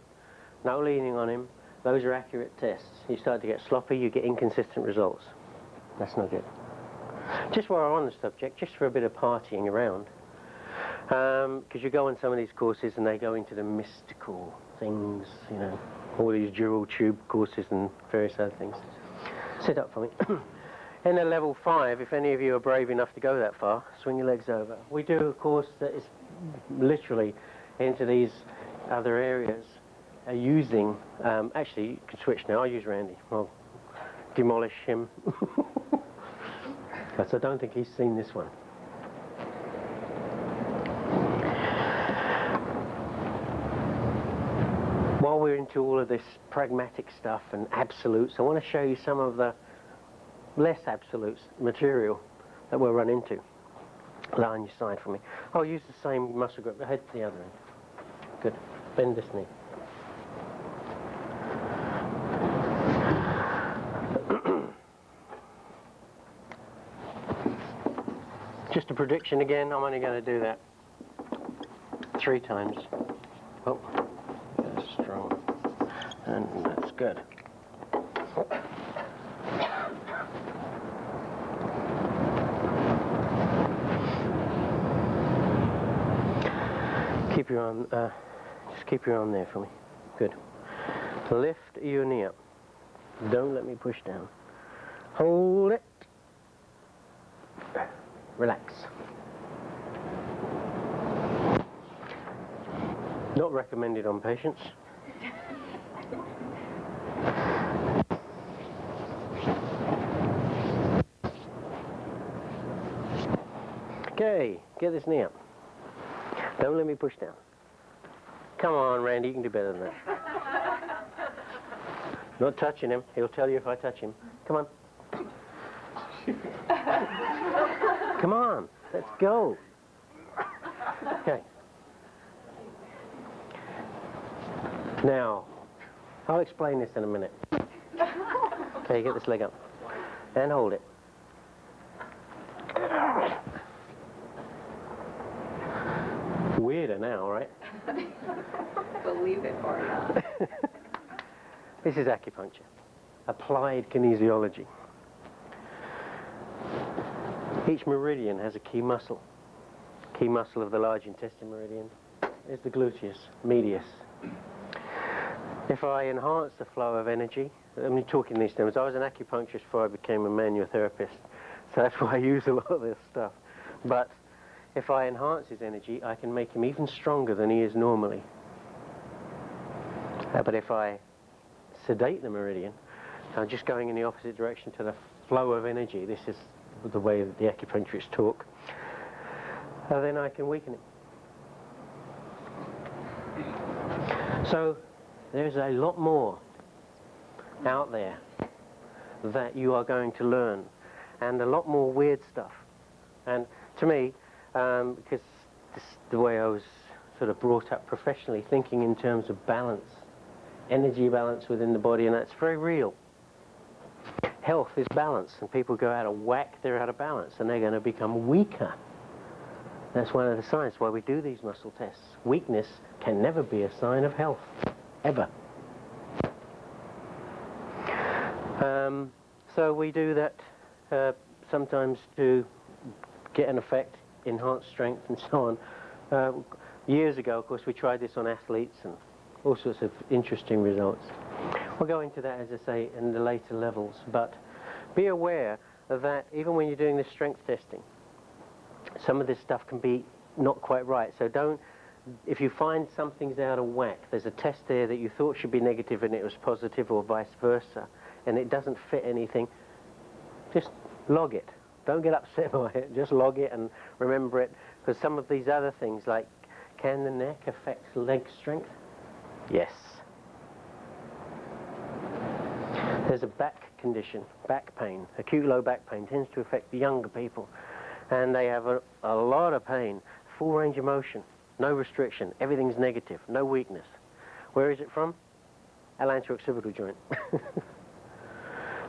no leaning on him. Those are accurate tests. You start to get sloppy, you get inconsistent results. That's not good. Just while we're on the subject, just for a bit of partying around, because you go on some of these courses and they go into the mystical things, you know, all these dual tube courses and various other things. Sit up for me. In a level 5, if any of you are brave enough to go that far, swing your legs over. We do a course that is literally into these other areas, using, actually you can switch now, I'll use Randy. I'll demolish him. Because I don't think he's seen this one. While we're into all of this pragmatic stuff and absolutes, I want to show you some of the less absolute material that we'll run into. Lie on your side for me. I'll use the same muscle grip, head to the other end. Good. Bend this knee. Just a prediction again, I'm only going to do that 3 times. Oh, that's strong. And that's good. Keep your arm, just keep your arm there for me. Good. Lift your knee up. Don't let me push down. Hold it. Relax. Not recommended on patients. Okay, get this knee up. Don't let me push down. Come on, Randy, you can do better than that. Not touching him. He'll tell you if I touch him. Come on. Come on, let's go. Okay. Now, I'll explain this in a minute. Okay, get this leg up. And hold it. Weirder now, right? Believe it or not. This is acupuncture. Applied kinesiology. Each meridian has a key muscle. Key muscle of the large intestine meridian is the gluteus medius. If I enhance the flow of energy, I'm talking these terms, I was an acupuncturist before I became a manual therapist, so that's why I use a lot of this stuff. But if I enhance his energy, I can make him even stronger than he is normally. But if I sedate the meridian, I'm just going in the opposite direction to the flow of energy. This is the way that the acupuncturists talk. Then I can weaken it. So there's a lot more out there that you are going to learn, and a lot more weird stuff. And to me, because the way I was sort of brought up professionally, thinking in terms of balance, energy balance within the body, and that's very real. Health is balance, and people go out of whack, they're out of balance, and they're going to become weaker. That's one of the signs why we do these muscle tests. Weakness can never be a sign of health, ever. So we do that sometimes to get an effect, enhance strength and so on. Years ago, of course, we tried this on athletes and all sorts of interesting results. We'll go into that, as I say, in the later levels, but be aware that even when you're doing this strength testing, some of this stuff can be not quite right. So don't, if you find something's out of whack, there's a test there that you thought should be negative and it was positive, or vice versa, and it doesn't fit anything, just log it. Don't get upset by it, just log it and remember it, because some of these other things, like, can the neck affect leg strength? Yes. There's a back condition, back pain. Acute low back pain tends to affect the younger people, and they have a lot of pain, full range of motion, no restriction, everything's negative, no weakness. Where is it from? Atlanto-occipital joint.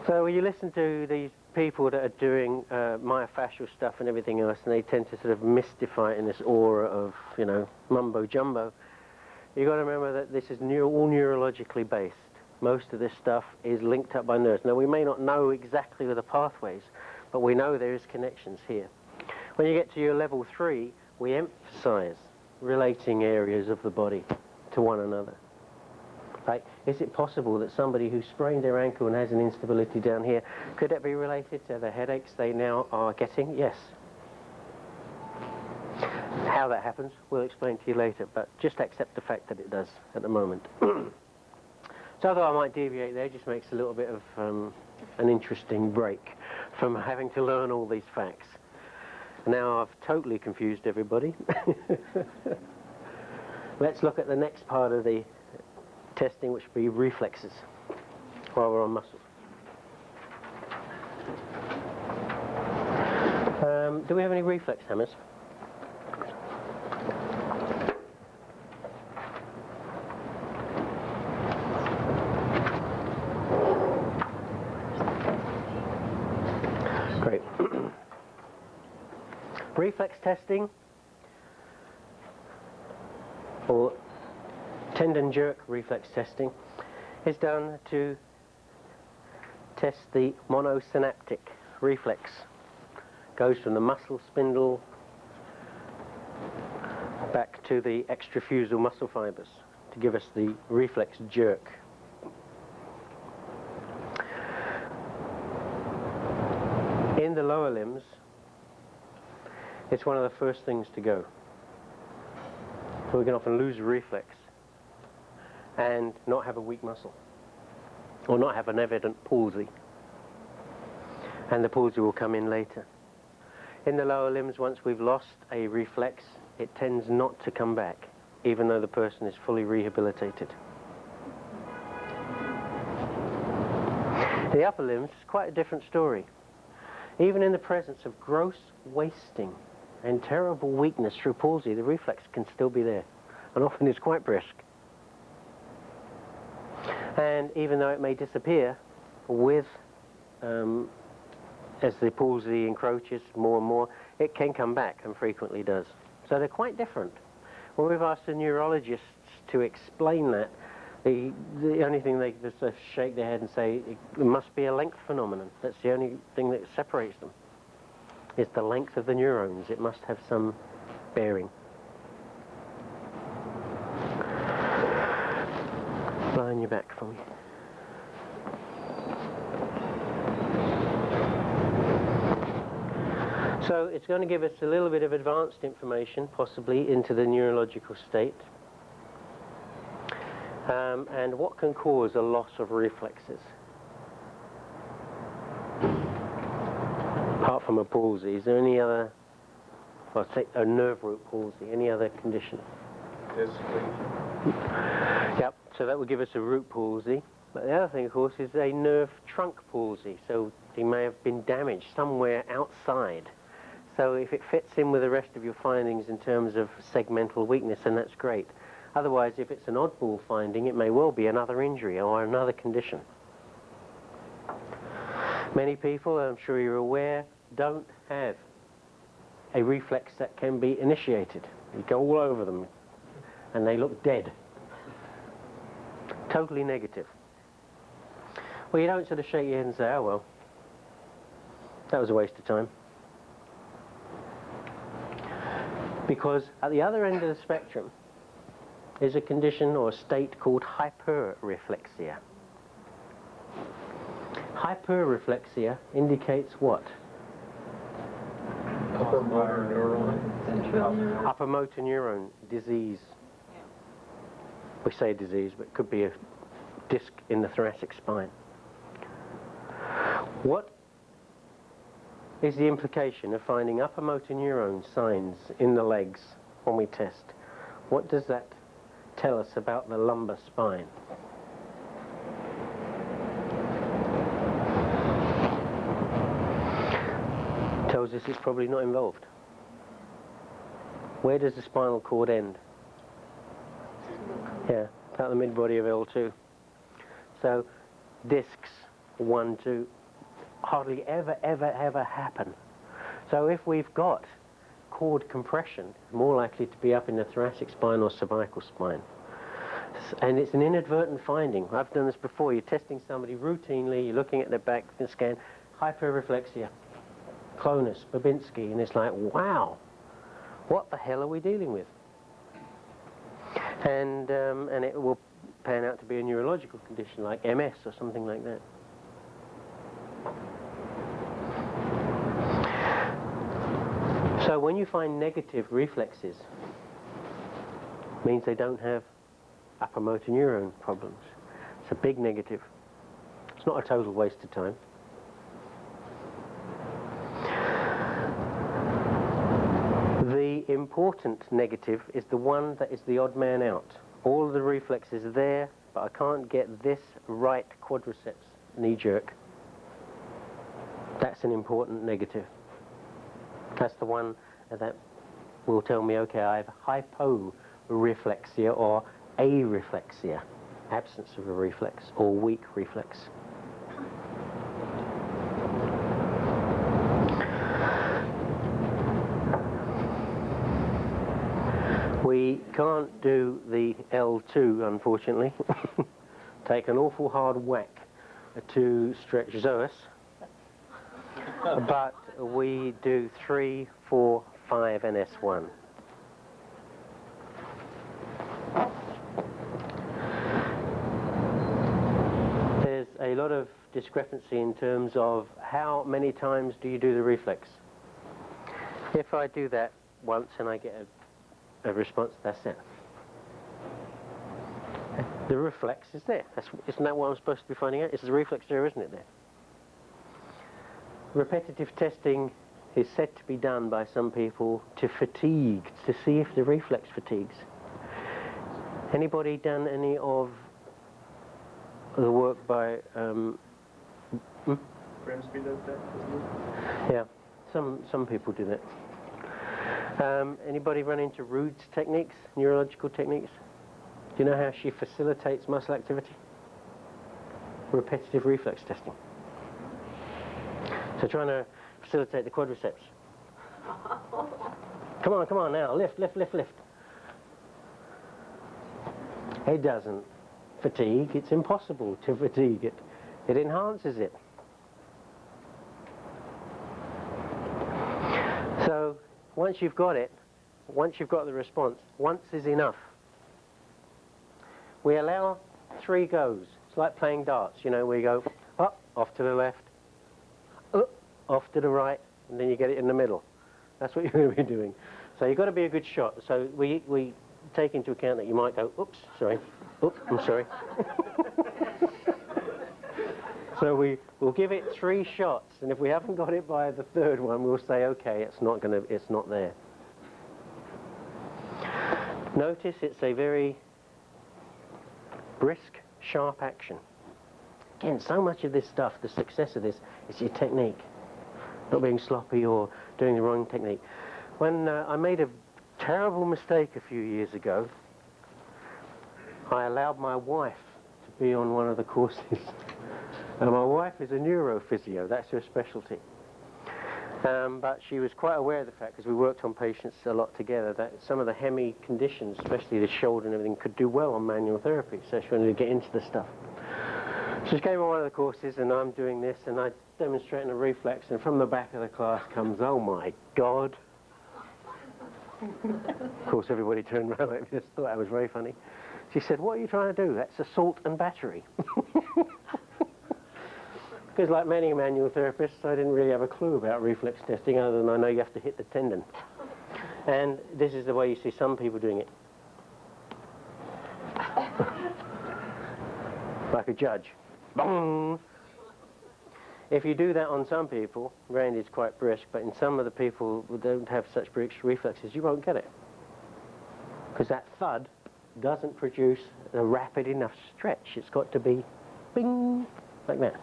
So when you listen to these people that are doing myofascial stuff and everything else, and they tend to sort of mystify it in this aura of, you know, mumbo jumbo, you've got to remember that this is all neurologically based. Most of this stuff is linked up by nerves. Now, we may not know exactly the pathways, but we know there is connections here. When you get to your level 3, we emphasize relating areas of the body to one another. Like, is it possible that somebody who sprained their ankle and has an instability down here, could that be related to the headaches they now are getting? Yes. How that happens, we'll explain to you later, but just accept the fact that it does at the moment. So although I might deviate there, it just makes a little bit of an interesting break from having to learn all these facts. Now I've totally confused everybody. Let's look at the next part of the testing, which would be reflexes, while we're on muscles. Do we have any reflex hammers? Great. Reflex testing, or tendon jerk reflex testing, is done to test the monosynaptic reflex. Goes from the muscle spindle back to the extrafusal muscle fibers to give us the reflex jerk. In the lower limbs, it's one of the first things to go. So we can often lose a reflex and not have a weak muscle, or not have an evident palsy, and the palsy will come in later. In the lower limbs, once we've lost a reflex, it tends not to come back, even though the person is fully rehabilitated. The upper limbs is quite a different story. Even in the presence of gross wasting and terrible weakness through palsy, the reflex can still be there, and often is quite brisk. And even though it may disappear with, as the palsy encroaches more and more, it can come back, and frequently does. So they're quite different. When we've asked the neurologists to explain that, the only thing they just shake their head and say, it must be a length phenomenon. That's the only thing that separates them. It's the length of the neurons. It must have some bearing. Lie on your back for me. So it's going to give us a little bit of advanced information, possibly, into the neurological state. And what can cause a loss of reflexes? Apart from a palsy, is there any other, well, say a nerve root palsy, any other condition? Yep, so that would give us a root palsy. But the other thing, of course, is a nerve trunk palsy. So they may have been damaged somewhere outside. So if it fits in with the rest of your findings in terms of segmental weakness, then that's great. Otherwise, if it's an oddball finding, it may well be another injury or another condition. Many people, I'm sure you're aware, don't have a reflex that can be initiated. You go all over them, and they look dead. Totally negative. Well, you don't sort of shake your head and say, oh, well, that was a waste of time. Because at the other end of the spectrum is a condition or a state called hyperreflexia. Hyperreflexia indicates what? Upper motor neuron. Upper motor neuron disease. We say disease, but it could be a disc in the thoracic spine. What is the implication of finding upper motor neuron signs in the legs when we test? What does that tell us about the lumbar spine? Tells us it's probably not involved. Where does the spinal cord end? Yeah, about the mid-body of L2. So discs 1, 2 hardly ever happen. So if we've got cord compression, it's more likely to be up in the thoracic spine or cervical spine. And it's an inadvertent finding. I've done this before. You're testing somebody routinely, you're looking at their back scan, hyperreflexia, clonus, Babinski, and it's like, wow, what the hell are we dealing with? And it will pan out to be a neurological condition like MS or something like that. So when you find negative reflexes, it means they don't have upper motor neuron problems. It's a big negative. It's not a total waste of time. The important negative is the one that is the odd man out. All of the reflexes are there, but I can't get this right quadriceps knee jerk. That's an important negative. That's the one that will tell me, okay, I have hyporeflexia or areflexia, absence of a reflex, or weak reflex. We can't do the L2, unfortunately. Take an awful hard whack to stretch psoas. But we do 3, 4, 5, and S1. There's a lot of discrepancy in terms of how many times do you do the reflex. If I do that once and I get a response, that's it. The reflex is there. Isn't that what I'm supposed to be finding out? It's the reflex there, isn't it, there? Repetitive testing is said to be done by some people to fatigue, to see if the reflex fatigues. Anybody done any of the work by... Grimsby does that, doesn't he? Yeah, some people do that. Anybody run into Rude's techniques, neurological techniques? Do you know how she facilitates muscle activity? Repetitive reflex testing. So trying to facilitate the quadriceps. Come on now, lift. It doesn't fatigue, it's impossible to fatigue it. It enhances it. So once you've got it, once you've got the response, once is enough. We allow 3 goes. It's like playing darts, you know, where you go up, off to the left, off to the right, and then you get it in the middle. That's what you're going to be doing. So you've got to be a good shot. So we take into account that you might go, oops, sorry, oops, I'm sorry. So we'll give it 3 shots, and if we haven't got it by the 3rd one, we'll say, okay, it's not there. Notice it's a very brisk, sharp action. Again, so much of this stuff, the success of this, is your technique. Not being sloppy or doing the wrong technique. When I made a terrible mistake a few years ago, I allowed my wife to be on one of the courses. And my wife is a neurophysio, that's her specialty. But she was quite aware of the fact, because we worked on patients a lot together, that some of the hemi conditions, especially the shoulder and everything, could do well on manual therapy, so she wanted to get into the stuff. So she came on one of the courses, and I'm doing this, and I'm demonstrating a reflex, and from the back of the class comes, oh my God. Of course, everybody turned around like this, thought that was very funny. She said, what are you trying to do? That's assault and battery. Because like many manual therapists, I didn't really have a clue about reflex testing other than I know you have to hit the tendon. And this is the way you see some people doing it. Like a judge. Bong! If you do that on some people, Randy's quite brisk, but in some of the people who don't have such brisk reflexes, you won't get it. Because that thud doesn't produce a rapid enough stretch. It's got to be bing, like that.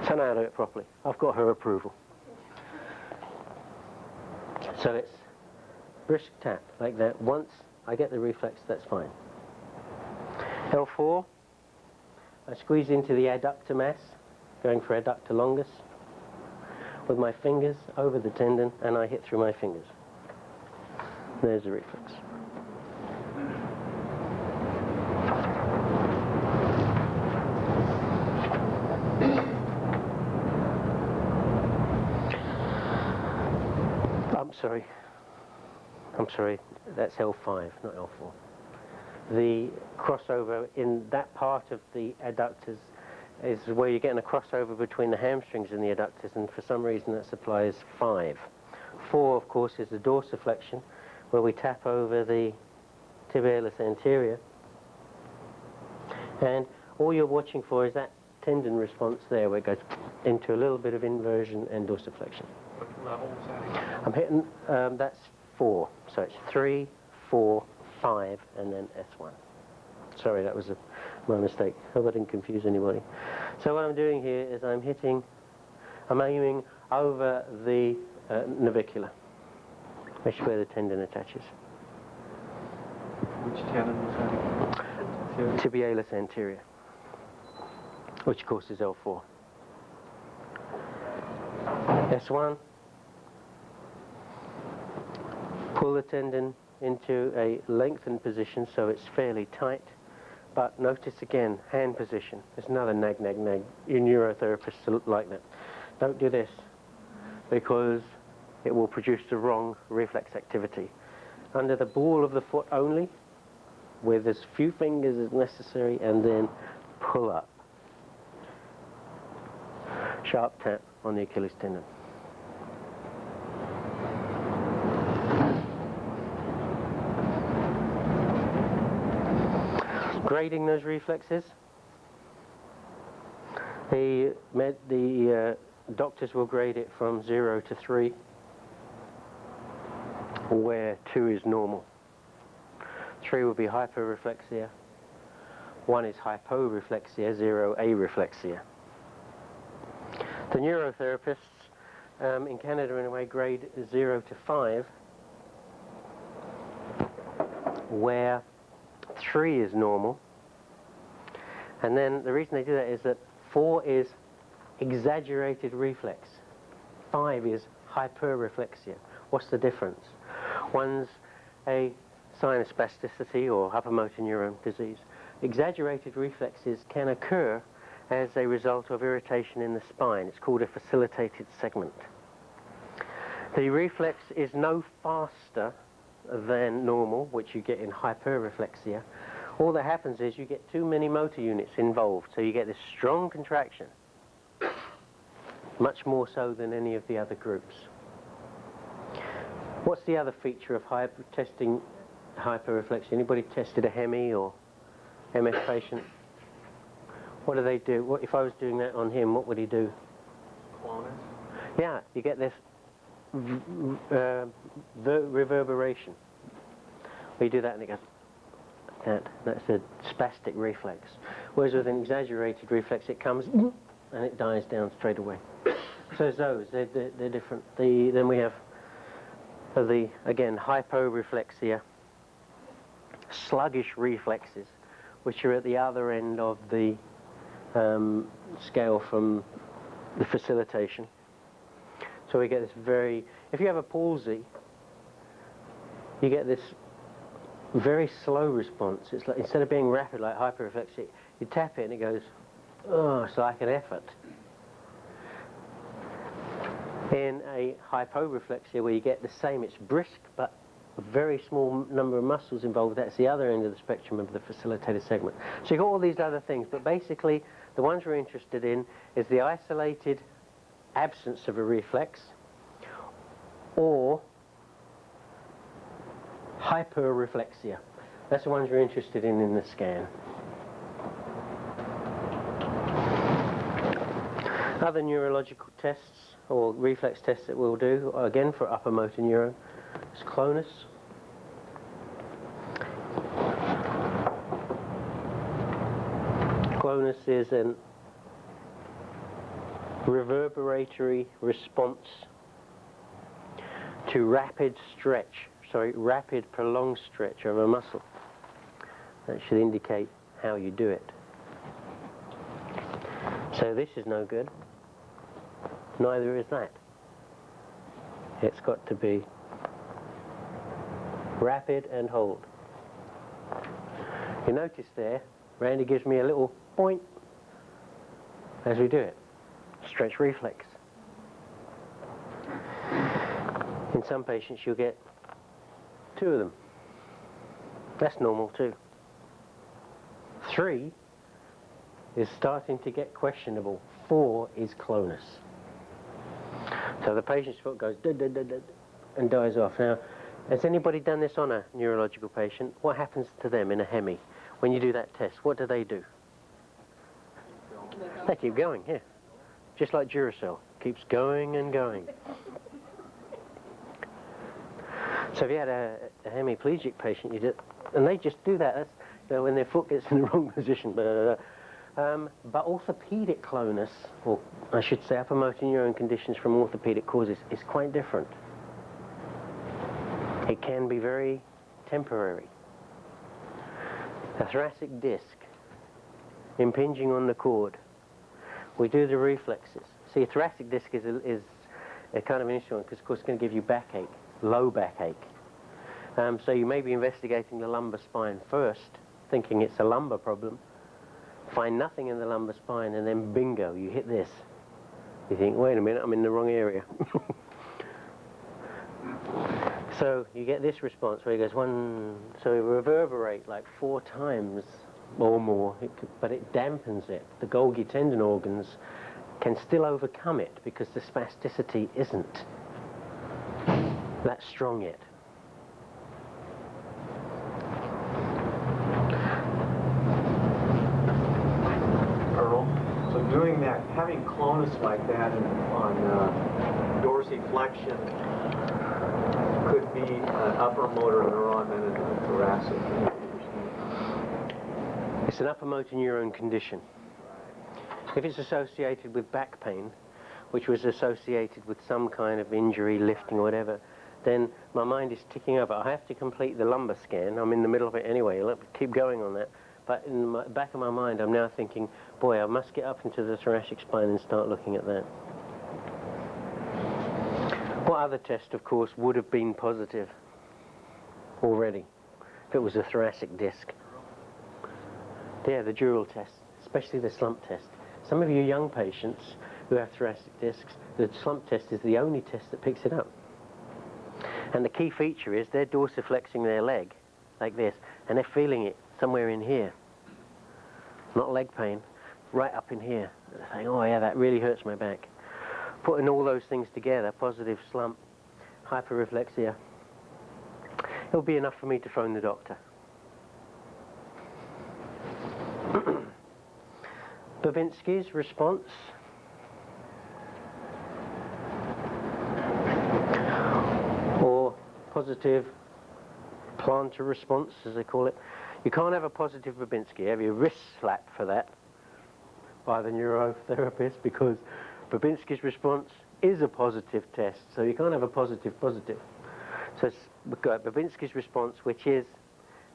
So now I'll do it properly. I've got her approval. So it's brisk tap, like that. Once I get the reflex, that's fine. L4, I squeeze into the adductor mass, going for adductor longus, with my fingers over the tendon, and I hit through my fingers. There's the reflex. I'm sorry, that's L5, not L4. The crossover in that part of the adductors is where you're getting a crossover between the hamstrings and the adductors, and for some reason that supplies 5. 4, of course, is the dorsiflexion, where we tap over the tibialis anterior. And all you're watching for is that tendon response there, where it goes into a little bit of inversion and dorsiflexion. What level was that again? I'm hitting, that's 4. So it's 3, 4, 5, and then S1. Sorry, that was my mistake. Hope I didn't confuse anybody. So what I'm doing here is I'm aiming over the navicular, which is where the tendon attaches. Which tendon was that again? Tibialis anterior, which of course is L4. S1, pull the tendon into a lengthened position so it's fairly tight, but notice again, hand position. There's another nag, nag, nag. Your neurotherapists like that. Don't do this, because it will produce the wrong reflex activity. Under the ball of the foot only, with as few fingers as necessary, and then pull up. Sharp tap on the Achilles tendon. Grading those reflexes. The doctors will grade it from 0 to 3, where 2 is normal. 3 would be hyperreflexia, 1 is hyporeflexia, 0 areflexia. The neurotherapists in Canada, in a way, grade 0 to 5, where 3 is normal. And then the reason they do that is that 4 is exaggerated reflex, 5 is hyperreflexia. What's the difference? One's a sign of spasticity or upper motor neuron disease. Exaggerated reflexes can occur as a result of irritation in the spine. It's called a facilitated segment. The reflex is no faster than normal, which you get in hyperreflexia. All that happens is you get too many motor units involved, so you get this strong contraction, much more so than any of the other groups. What's the other feature of testing hyperreflexia? Anybody tested a Hemi or MF patient? What do they do? If I was doing that on him, what would he do? Clonus? Yeah, you get this reverberation. Well, you do that and it goes, that's a spastic reflex. Whereas with an exaggerated reflex, it comes and it dies down straight away. So those, they're different. Then we have again, hyporeflexia, sluggish reflexes, which are at the other end of the scale from the facilitation. So we get this if you have a palsy, you get this very slow response. It's like, instead of being rapid like hyperreflexia, you tap it and it goes, oh, it's like an effort. In a hyporeflexia, where you get the same, it's brisk, but a very small number of muscles involved. That's the other end of the spectrum of the facilitated segment. So you've got all these other things, but basically the ones we're interested in is the isolated absence of a reflex or hyperreflexia. That's the ones we're interested in the scan. Other neurological tests or reflex tests that we'll do, again for upper motor neuron, is clonus. clonus is an reverberatory response to rapid prolonged stretch of a muscle. That should indicate how you do it. So this is no good. Neither is that. It's got to be rapid and hold. You notice there, Randy gives me a little point as we do it. Stretch reflex. In some patients you'll get 2 of them. That's normal too. 3 is starting to get questionable. 4 is clonus. So the patient's foot goes dud, dud, dud, dud, and dies off. Now, has anybody done this on a neurological patient? What happens to them in a hemi? When you do that test, what do? They keep going, yeah. Just like Duracell, keeps going and going. So if you had a hemiplegic patient, and they just do that. That's, when their foot gets in the wrong position. But orthopedic clonus, or I should say upper motor neuron conditions from orthopedic causes, is quite different. It can be very temporary. A thoracic disc impinging on the cord. We do the reflexes. See, a thoracic disc is a kind of an instrument because, of course, it's going to give you backache, low backache. So you may be investigating the lumbar spine first, thinking it's a lumbar problem, find nothing in the lumbar spine, and then bingo, you hit this. You think, wait a minute, I'm in the wrong area. So you get this response where he goes so it reverberate like 4 times or more, but it dampens it. The Golgi tendon organs can still overcome it because the spasticity isn't that strong yet. Earl, so doing that, having clonus like that on dorsiflexion could be an upper motor neuron and a thoracic. It's an upper motor neuron condition. If it's associated with back pain, which was associated with some kind of injury, lifting or whatever, then my mind is ticking over. I have to complete the lumbar scan. I'm in the middle of it anyway. I'll keep going on that. But in the back of my mind, I'm now thinking, boy, I must get up into the thoracic spine and start looking at that. What other test, of course, would have been positive already if it was a thoracic disc? Yeah, the dural test, especially the slump test. Some of you young patients who have thoracic discs, the slump test is the only test that picks it up. And the key feature is they're dorsiflexing their leg like this, and they're feeling it somewhere in here. Not leg pain, right up in here. They're saying, oh yeah, that really hurts my back. Putting all those things together, positive slump, hyperreflexia, it'll be enough for me to phone the doctor. Babinski's response. Or positive plantar response, as they call it. You can't have a positive Babinski. You have your wrist slapped for that by the neurotherapist because Babinski's response is a positive test, so you can't have a positive. So we've got Babinski's response, which is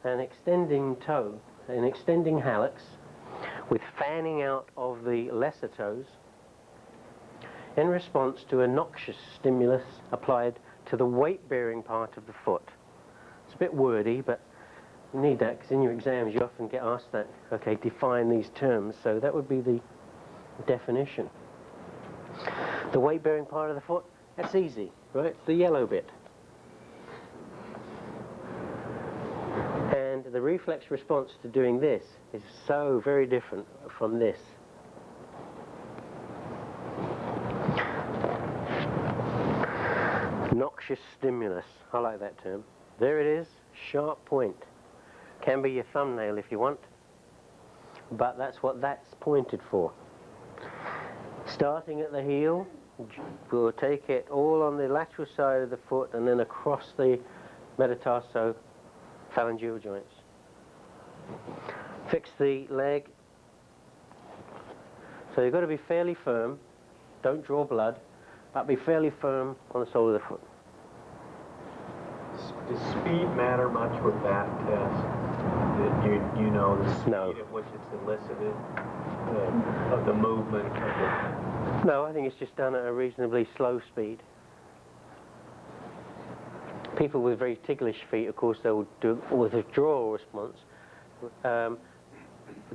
an extending toe, an extending hallux with fanning out of the lesser toes in response to a noxious stimulus applied to the weight-bearing part of the foot. It's a bit wordy, but you need that because in your exams you often get asked that. Okay, define these terms, so that would be the definition. The weight-bearing part of the foot, that's easy, right? It's the yellow bit. And the reflex response to doing this is so very different from this. Noxious stimulus, I like that term. There it is, sharp point. Can be your thumbnail if you want, but that's what that's pointed for. Starting at the heel, we'll take it all on the lateral side of the foot and then across the metatarso-phalangeal joints. Fix the leg So you've got to be fairly firm. Don't draw blood, but be fairly firm on the sole of the foot. Does speed matter much with that test? You know, the speed No. at which it's elicited, of the movement, of the... No, I think it's just done at a reasonably slow speed. People with very ticklish feet, of course, they'll do with a withdrawal response.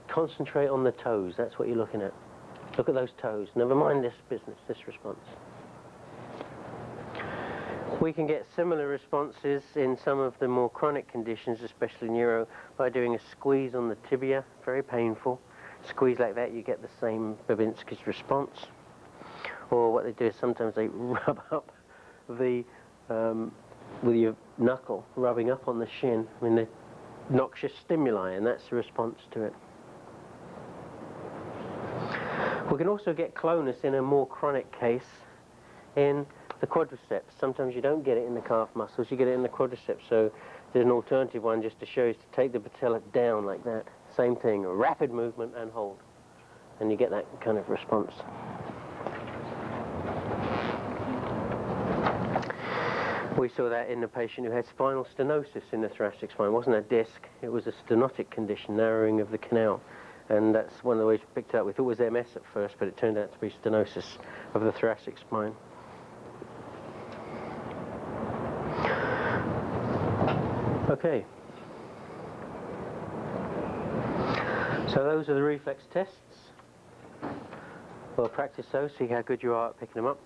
Concentrate on the toes. That's what you're looking at. Look at those toes. Never mind this business, this response. We can get similar responses in some of the more chronic conditions, especially neuro, by doing a squeeze on the tibia. Very painful. Squeeze like that, you get the same Babinski's response. Or what they do is sometimes they rub up the with your knuckle, rubbing up on the shin. I mean, the noxious stimuli, and that's the response to it. We can also get clonus in a more chronic case in the quadriceps. Sometimes you don't get it in the calf muscles, you get it in the quadriceps. So there's an alternative one just to show you, is to take the patella down like that. Same thing, a rapid movement and hold. And you get that kind of response. We saw that in the patient who had spinal stenosis in the thoracic spine. It wasn't a disc, it was a stenotic condition, narrowing of the canal. And that's one of the ways we picked it up. We thought it was MS at first, but it turned out to be stenosis of the thoracic spine. Okay. So those are the reflex tests. We'll practice those, see how good you are at picking them up.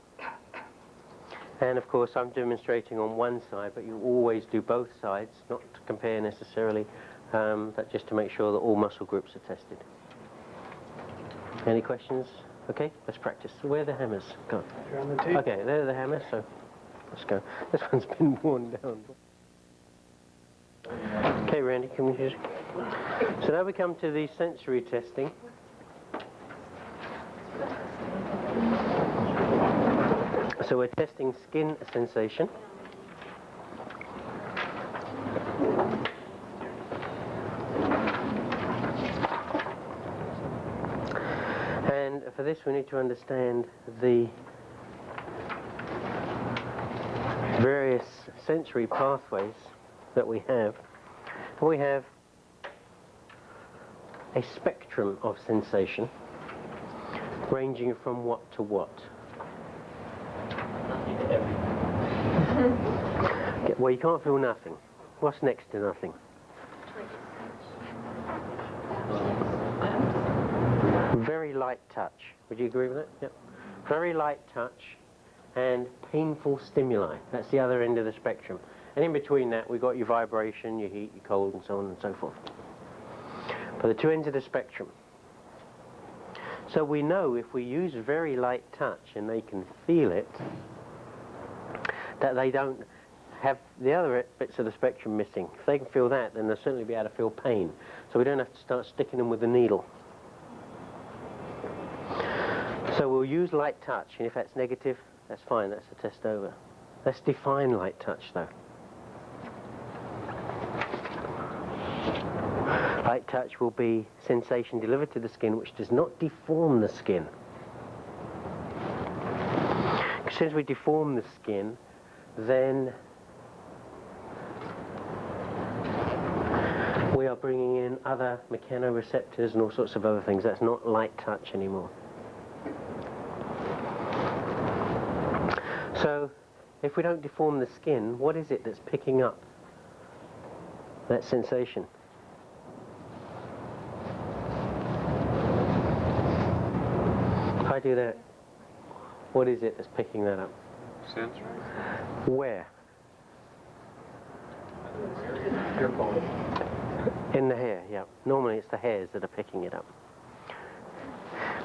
And of course I'm demonstrating on one side, but you always do both sides, not to compare necessarily, but just to make sure that all muscle groups are tested. Any questions? Okay, let's practice. So where are the hammers? Go on. Okay, there are the hammers, so let's go. This one's been worn down. Okay, Randy, can we just... So now we come to the sensory testing. So we're testing skin sensation. And for this we need to understand the various sensory pathways that we have. And we have a spectrum of sensation ranging from what to what. Okay, well, you can't feel nothing. What's next to nothing? Very light touch. Would you agree with that? Yep. Very light touch and painful stimuli. That's the other end of the spectrum. And in between that, we've got your vibration, your heat, your cold, and so on and so forth. But the two ends of the spectrum. So we know if we use very light touch and they can feel it, that they don't have the other bits of the spectrum missing. If they can feel that, then they'll certainly be able to feel pain. So we don't have to start sticking them with a needle. So we'll use light touch, and if that's negative, that's fine, that's the test over. Let's define light touch, though. Light touch will be sensation delivered to the skin which does not deform the skin. As soon as we deform the skin, then we are bringing in other mechanoreceptors and all sorts of other things. That's not light touch anymore. So, if we don't deform the skin, what is it that's picking up that sensation? If I do that, what is it that's picking that up? Sensory. Where? In the hair, yeah. Normally it's the hairs that are picking it up.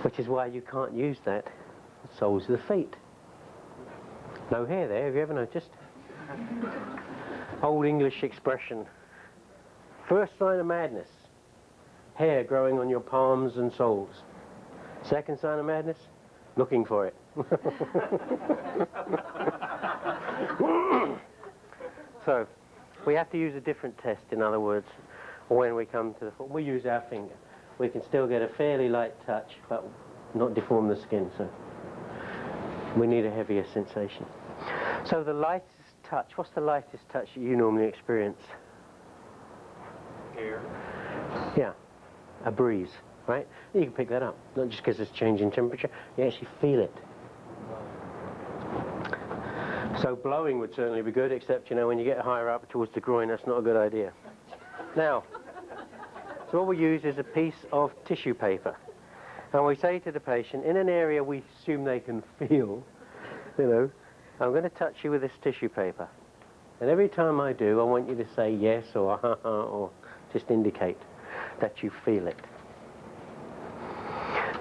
Which is why you can't use that soles of the feet. No hair there, have you ever noticed? Old English expression. First sign of madness, hair growing on your palms and soles. Second sign of madness, looking for it. So, we have to use a different test, in other words, when we come to the foot. We use our finger. We can still get a fairly light touch, but not deform the skin. So we need a heavier sensation. So the lightest touch, what's the lightest touch that you normally experience? Air. Yeah, a breeze, right? You can pick that up, not just because it's changing temperature, you actually feel it. So blowing would certainly be good, except, you know, when you get higher up towards the groin, that's not a good idea. Now, so what we use is a piece of tissue paper. And we say to the patient, in an area we assume they can feel, you know, I'm going to touch you with this tissue paper. And every time I do, I want you to say yes or ha-ha or just indicate that you feel it.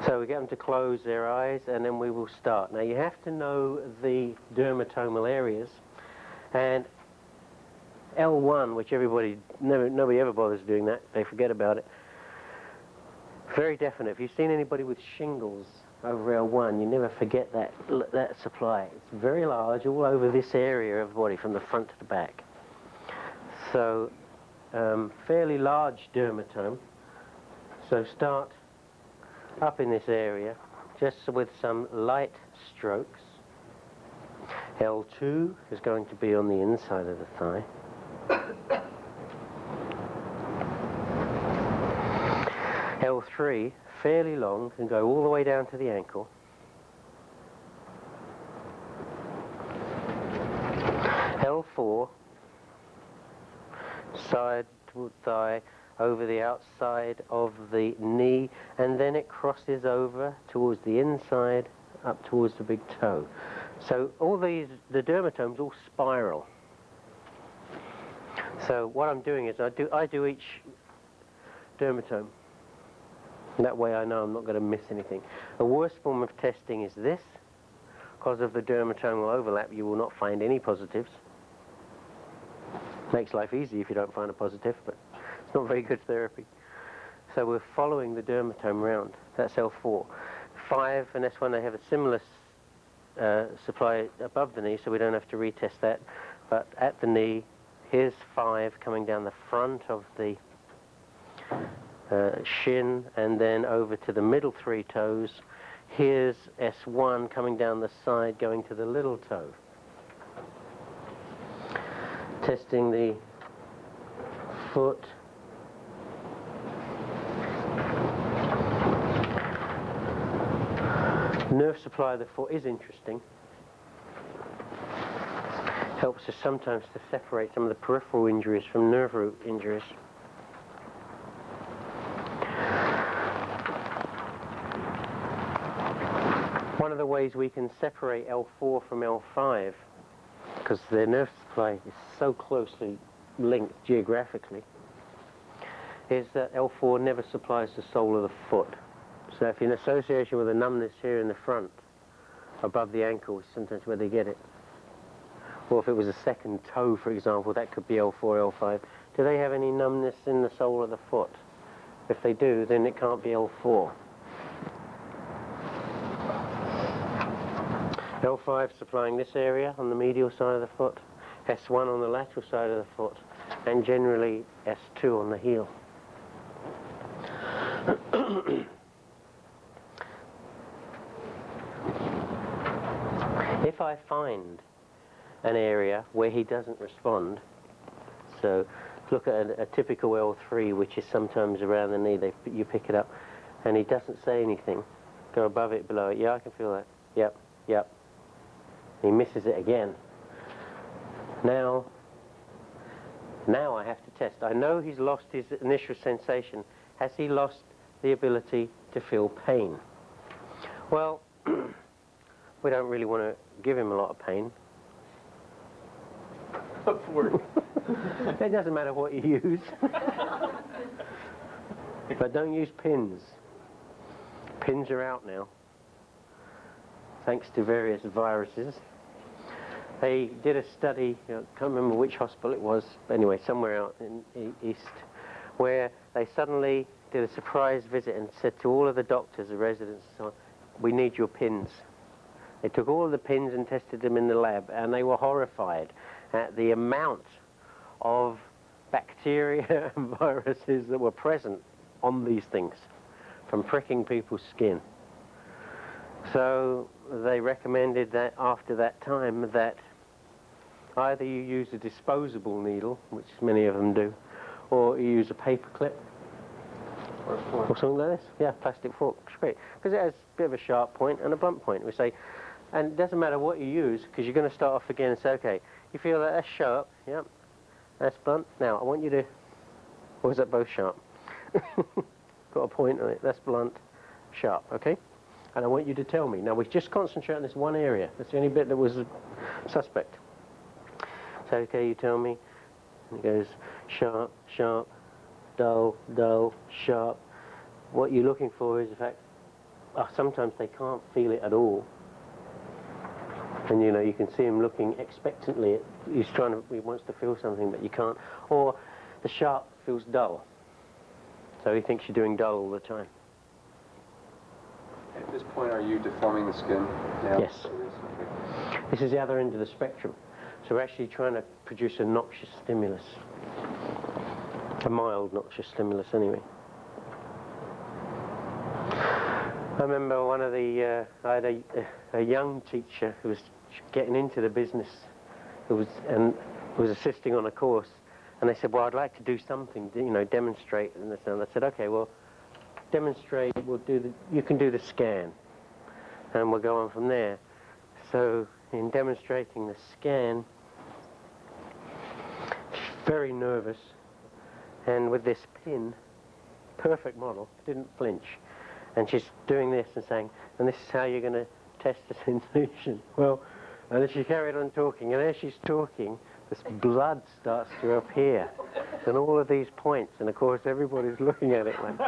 So we get them to close their eyes and then we will start. Now you have to know the dermatomal areas, and L1, which nobody ever bothers doing that, they forget about it. Very definite. If you've seen anybody with shingles over L1, you never forget that supply. It's very large all over this area of the body from the front to the back. So fairly large dermatome. So start up in this area, just with some light strokes. L2 is going to be on the inside of the thigh. L3, fairly long, can go all the way down to the ankle. L4, side to thigh, over the outside of the knee, and then it crosses over towards the inside, up towards the big toe. So all these, the dermatomes all spiral. So what I'm doing is I do each dermatome. That way I know I'm not going to miss anything. The worst form of testing is this. Because of the dermatomal overlap, you will not find any positives. Makes life easy if you don't find a positive, but it's not very good therapy. So we're following the dermatome round. That's L4. 5, and that's when they have a similar supply above the knee, so we don't have to retest that. But at the knee, here's 5 coming down the front of the shin, and then over to the middle 3 toes. Here's S1 coming down the side, going to the little toe. Testing the foot. Nerve supply of the foot is interesting. Helps us sometimes to separate some of the peripheral injuries from nerve root injuries. One of the ways we can separate L4 from L5, because their nerve supply is so closely linked geographically, is that L4 never supplies the sole of the foot. So if in association with a numbness here in the front, above the ankle, is sometimes where they get it. Or if it was a second toe, for example, that could be L4, L5. Do they have any numbness in the sole of the foot? If they do, then it can't be L4. L5 supplying this area on the medial side of the foot, S1 on the lateral side of the foot, and generally S2 on the heel. If I find an area where he doesn't respond, so look at a typical L3, which is sometimes around the knee, you pick it up, and he doesn't say anything, go above it, below it, yeah, I can feel that, yep, yep. He misses it again. Now I have to test. I know he's lost his initial sensation. Has he lost the ability to feel pain? Well, we don't really want to give him a lot of pain. It doesn't matter what you use. But don't use pins. Pins are out now, thanks to various viruses. They did a study, I can't remember which hospital it was, but anyway, somewhere out in East, where they suddenly did a surprise visit and said to all of the doctors, the residents and so on, we need your pins. They took all of the pins and tested them in the lab, and they were horrified at the amount of bacteria and viruses that were present on these things from pricking people's skin. So they recommended that after that time that either you use a disposable needle, which many of them do, or you use a paper clip or something like this. Yeah, plastic fork. It's great because it has a bit of a sharp point and a blunt point. We say, and it doesn't matter what you use because you're going to start off again and say, okay, you feel that that's sharp, yep, that's blunt. Now I want you to, or is that both sharp? Got a point on it. That's blunt, sharp. Okay. And I want you to tell me. Now we just concentrate on this one area. That's the only bit that was suspect. So okay, you tell me. And it goes sharp, sharp, dull, dull, sharp. What you're looking for is the fact, sometimes they can't feel it at all. And you know, you can see him looking expectantly. He wants to feel something, but you can't. Or the sharp feels dull. So he thinks you're doing dull all the time. At this point, are you deforming the skin now? Yes. This is the other end of the spectrum. So we're actually trying to produce a noxious stimulus. A mild noxious stimulus, anyway. I remember one of the, I had a young teacher who was getting into the business, who was assisting on a course, and they said, well, I'd like to do something, you know, demonstrate. And I said, okay, well, demonstrate, you can do the scan, and we'll go on from there. So in demonstrating the scan, she's very nervous, and with this pin, perfect model, didn't flinch. And she's doing this and saying, and this is how you're going to test the sensation. Well, and then she carried on talking, and as she's talking, this blood starts to appear, and all of these points, and of course everybody's looking at it like,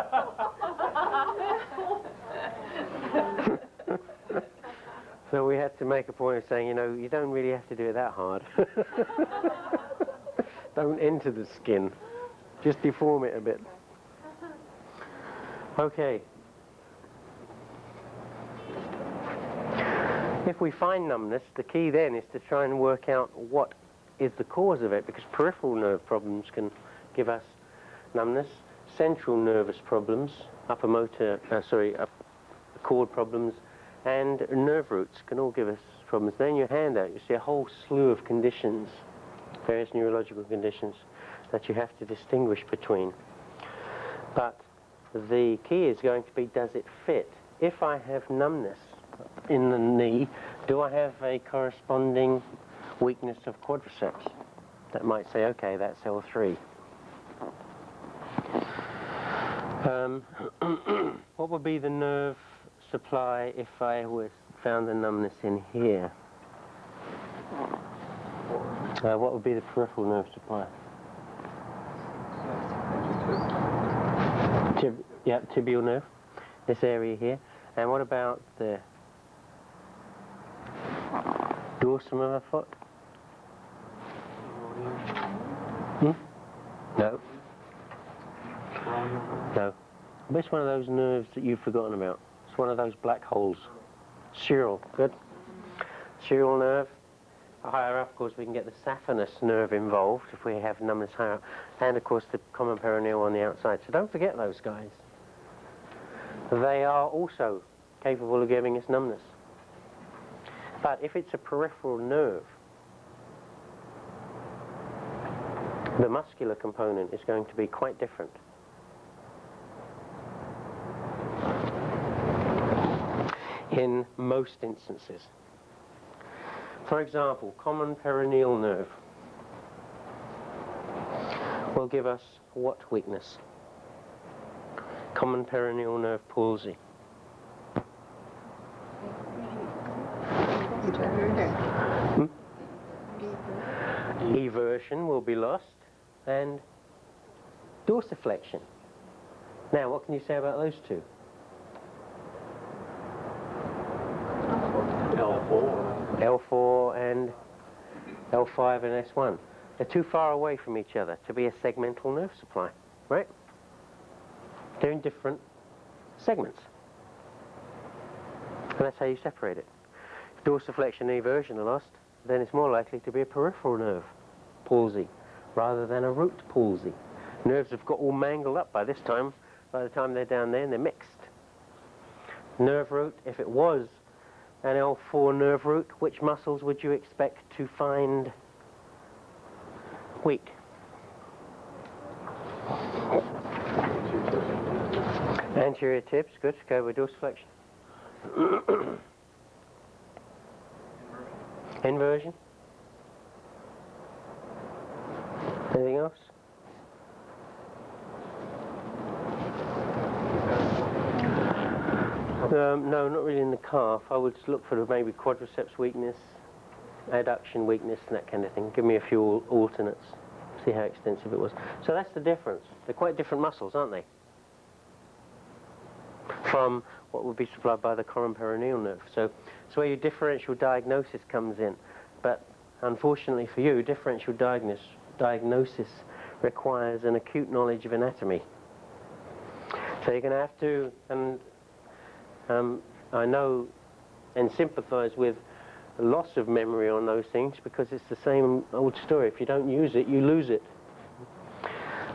so we had to make a point of saying, you know, you don't really have to do it that hard. Don't enter the skin, just deform it a bit. Okay. If we find numbness, the key then is to try and work out what is the cause of it, because peripheral nerve problems can give us numbness, central nervous problems, upper cord problems, and nerve roots can all give us problems. Then in your handout you see a whole slew of conditions, various neurological conditions that you have to distinguish between. But the key is going to be, does it fit? If I have numbness in the knee, do I have a corresponding weakness of quadriceps? That might say, okay, that's L3. What would be the nerve supply if I found the numbness in here? What would be the peripheral nerve supply? Tibial nerve, this area here. And what about the dorsum of a foot? No. No. But it's one of those nerves that you've forgotten about. It's one of those black holes. Sural, good. Sural nerve. Higher up, of course, we can get the saphenous nerve involved if we have numbness higher up. And, of course, the common peroneal on the outside. So don't forget those guys. They are also capable of giving us numbness. But if it's a peripheral nerve, the muscular component is going to be quite different. In most instances. For example, common peroneal nerve will give us what weakness? Common peroneal nerve palsy. Eversion will be lost, and dorsiflexion. Now, what can you say about those two? L4 and L5 and S1. They're too far away from each other to be a segmental nerve supply, right? They're in different segments. And that's how you separate it. If dorsiflexion and eversion are lost, then it's more likely to be a peripheral nerve palsy rather than a root palsy. Nerves have got all mangled up by this time. By the time they're down there, and they're mixed. Nerve root, if it was an L4 nerve root, which muscles would you expect to find weak? Anterior tips, good. Go with dorsiflexion. Inversion. Anything else? No, not really in the calf. I would look for maybe quadriceps weakness, adduction weakness, and that kind of thing. Give me a few alternates. See how extensive it was. So that's the difference. They're quite different muscles, aren't they? From what would be supplied by the coron-peroneal nerve. So it's where your differential diagnosis comes in. But unfortunately for you, differential diagnosis requires an acute knowledge of anatomy. So you're going to have to, and I know and sympathize with loss of memory on those things, because it's the same old story. If you don't use it, you lose it.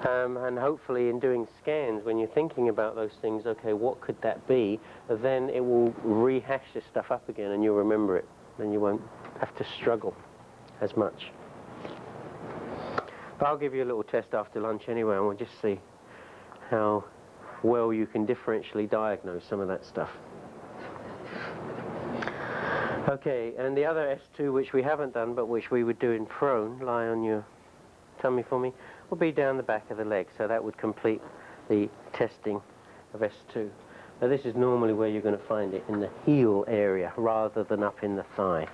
And hopefully in doing scans, when you're thinking about those things, okay, what could that be? Then it will rehash this stuff up again and you'll remember it. Then you won't have to struggle as much. But I'll give you a little test after lunch anyway, and we'll just see how well you can differentially diagnose some of that stuff. Okay, and the other S2, which we haven't done, but which we would do in prone, lie on your tummy for me, will be down the back of the leg. So that would complete the testing of S2. Now this is normally where you're going to find it, in the heel area, rather than up in the thigh.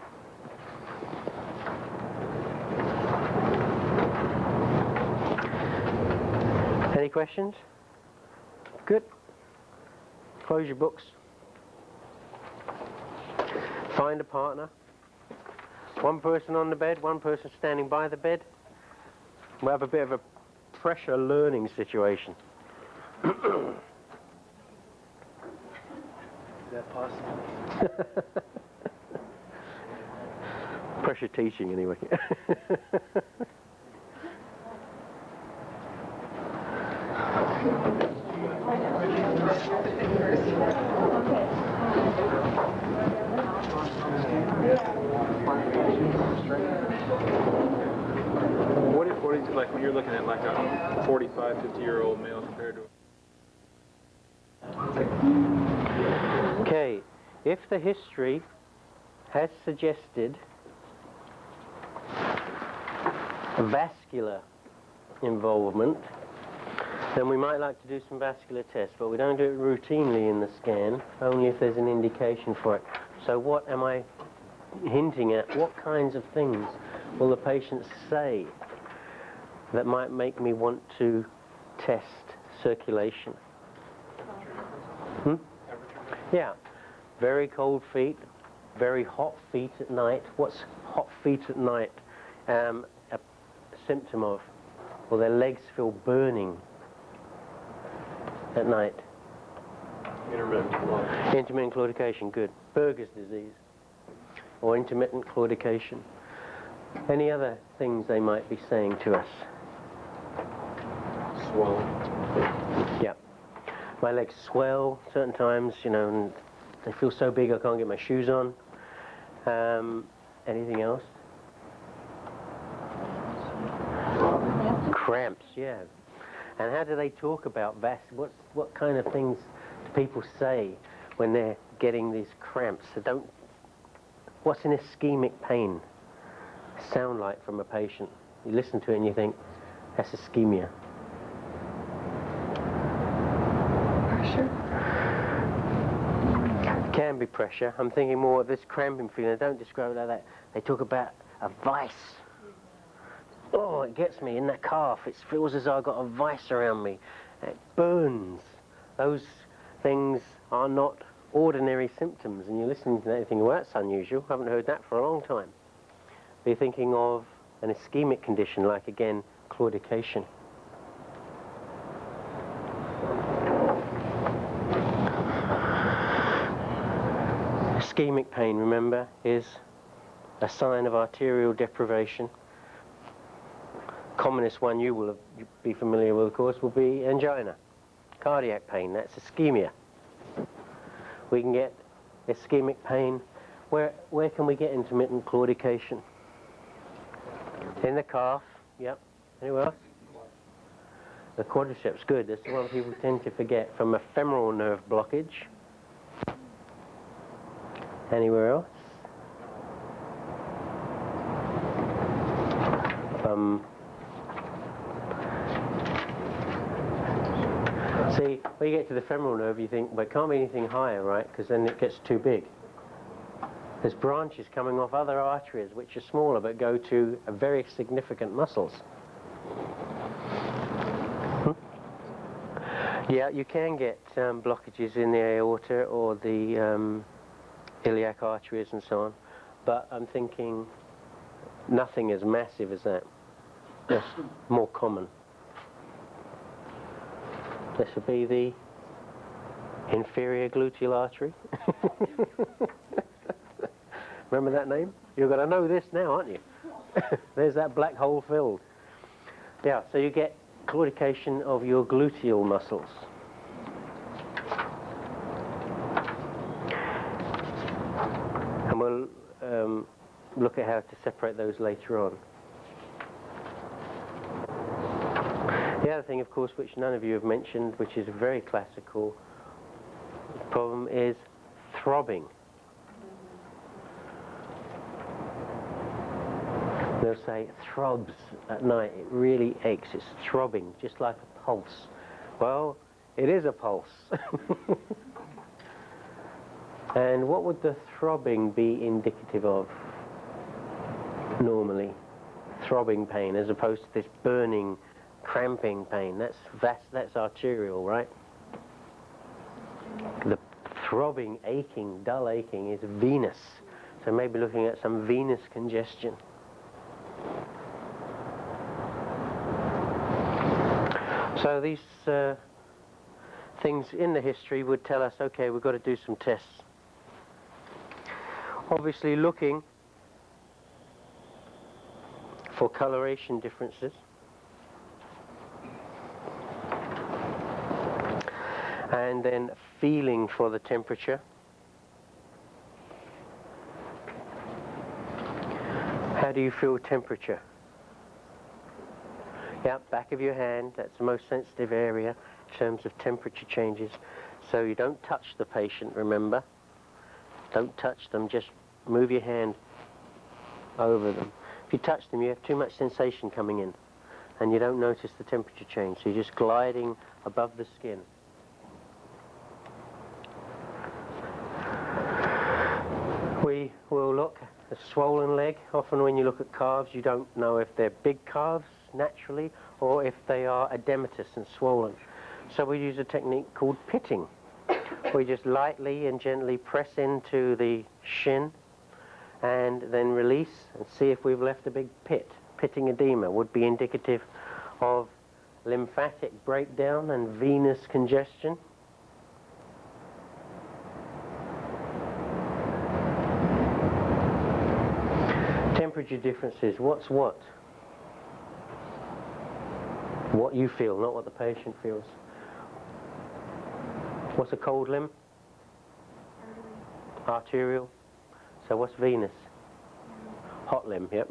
Any questions? Good. Close your books. Find a partner. One person on the bed, one person standing by the bed. We'll have a bit of a pressure learning situation. Is that possible? Pressure teaching, anyway. What is it like when you're looking at like a 45, 50-year-old male compared to... Okay, if the history has suggested vascular involvement, then we might like to do some vascular tests, but we don't do it routinely in the scan, only if there's an indication for it. So what am I hinting at? What kinds of things will the patient say that might make me want to test circulation? Yeah, very cold feet, very hot feet at night. What's hot feet at night a symptom of? Well, their legs feel burning at night. Intermittent claudication, good. Berger's disease or intermittent claudication. Any other things they might be saying to us? Swelling. Yeah. My legs swell certain times, you know, and they feel so big I can't get my shoes on. Anything else? Cramps, yeah. And how do they talk about what kind of things do people say when they're getting these cramps? So what's an ischemic pain sound like from a patient? You listen to it and you think, that's ischemia. Pressure. Can be pressure. I'm thinking more of this cramping feeling. They don't describe it like that. They talk about a vice. Oh, it gets me in that calf. It feels as though I've got a vice around me. It burns. Those things are not ordinary symptoms. And you're listening to that and thinking, well, that's unusual. I haven't heard that for a long time. You're thinking of an ischemic condition, like, again, claudication. Ischemic pain, remember, is a sign of arterial deprivation. Commonest one you will be familiar with, of course, will be angina. Cardiac pain, that's ischemia. We can get ischemic pain Where can we get intermittent claudication? In the calf, yep. Anywhere else? The quadriceps, good. That's the one people tend to forget. From a femoral nerve blockage. Anywhere else? See, when you get to the femoral nerve, you think, well, it can't be anything higher, right? Because then it gets too big. There's branches coming off other arteries, which are smaller, but go to very significant muscles. Yeah, you can get blockages in the aorta or the iliac arteries and so on, but I'm thinking nothing as massive as that. Just more common. This would be the inferior gluteal artery. Remember that name? You're going to know this now, aren't you? There's that black hole filled. Yeah, so you get claudication of your gluteal muscles. And we'll look at how to separate those later on. The other thing, of course, which none of you have mentioned, which is a very classical problem, is throbbing. They'll say it throbs at night. It really aches. It's throbbing, just like a pulse. Well, it is a pulse. And what would the throbbing be indicative of normally? Throbbing pain, as opposed to this burning, cramping pain. That's arterial, right? The throbbing, aching, dull aching is venous. So maybe looking at some venous congestion. So these things in the history would tell us, okay, we've got to do some tests. Obviously looking for coloration differences. And then feeling for the temperature. How do you feel temperature? Yeah, back of your hand, that's the most sensitive area in terms of temperature changes. So you don't touch the patient, remember? Don't touch them, just move your hand over them. If you touch them, you have too much sensation coming in, and you don't notice the temperature change, so you're just gliding above the skin. We will look at a swollen leg. Often when you look at calves, you don't know if they're big calves naturally or if they are edematous and swollen. So we use a technique called pitting. We just lightly and gently press into the shin and then release and see if we've left a big pit. Pitting edema would be indicative of lymphatic breakdown and venous congestion. Temperature differences, what's what? What you feel, not what the patient feels. What's a cold limb? Arterial. So what's venous? Hot limb, yep.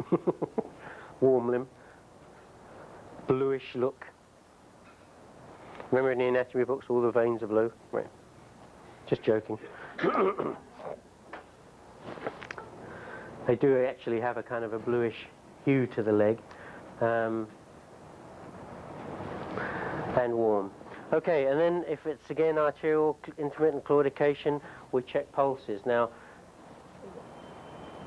Warm limb. Bluish look. Remember in the anatomy books all the veins are blue? Right. Just joking. They do actually have a kind of a bluish hue to the leg. And warm. Okay, and then if it's again arterial intermittent claudication, we check pulses. Now,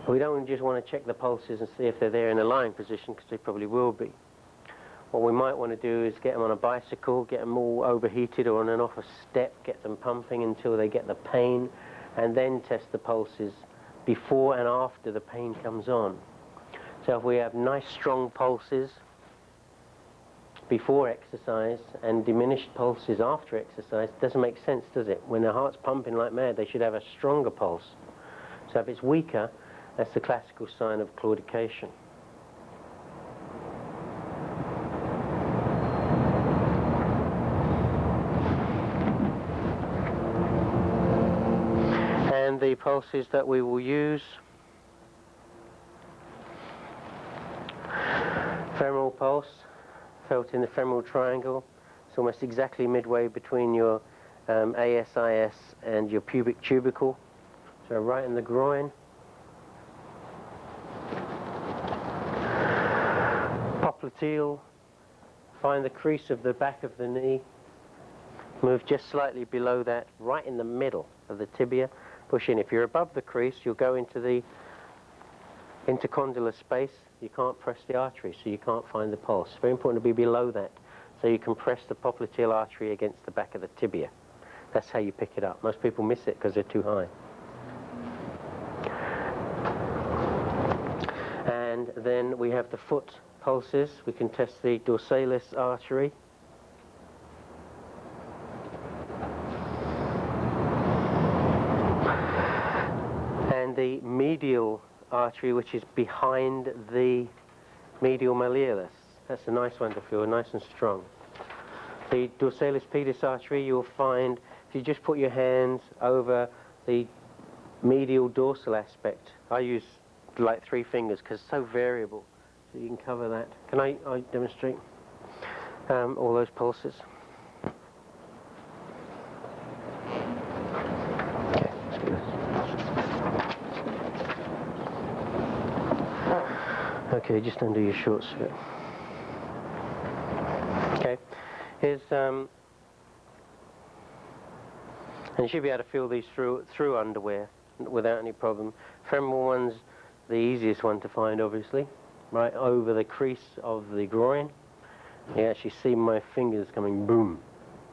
we don't just want to check the pulses and see if they're there in a lying position, because they probably will be. What we might want to do is get them on a bicycle, get them all overheated, or on and off a step, get them pumping until they get the pain, and then test the pulses before and after the pain comes on. So if we have nice strong pulses before exercise and diminished pulses after exercise, it doesn't make sense, does it? When the heart's pumping like mad, they should have a stronger pulse. So if it's weaker, that's the classical sign of claudication. And the pulses that we will use. Femoral pulse, felt in the femoral triangle. It's almost exactly midway between your ASIS and your pubic tubercle. So right in the groin. Popliteal, find the crease of the back of the knee. Move just slightly below that, right in the middle of the tibia. Push in. If you're above the crease, you'll go into the intercondylar space. You can't press the artery, so you can't find the pulse. Very important to be below that, so you can press the popliteal artery against the back of the tibia. That's how you pick it up. Most people miss it because they're too high. And then we have the foot pulses. We can test the dorsalis artery. And the medial artery, which is behind the medial malleolus. That's a nice one to feel, nice and strong. The dorsalis pedis artery you'll find if you just put your hands over the medial dorsal aspect. I use like 3 fingers because it's so variable, so you can cover that. Can I demonstrate all those pulses? Okay, let's do this. Okay, just undo your short skirt. Okay, here's and you should be able to feel these through underwear without any problem. Femoral one's the easiest one to find, obviously, right over the crease of the groin. You actually see my fingers coming boom,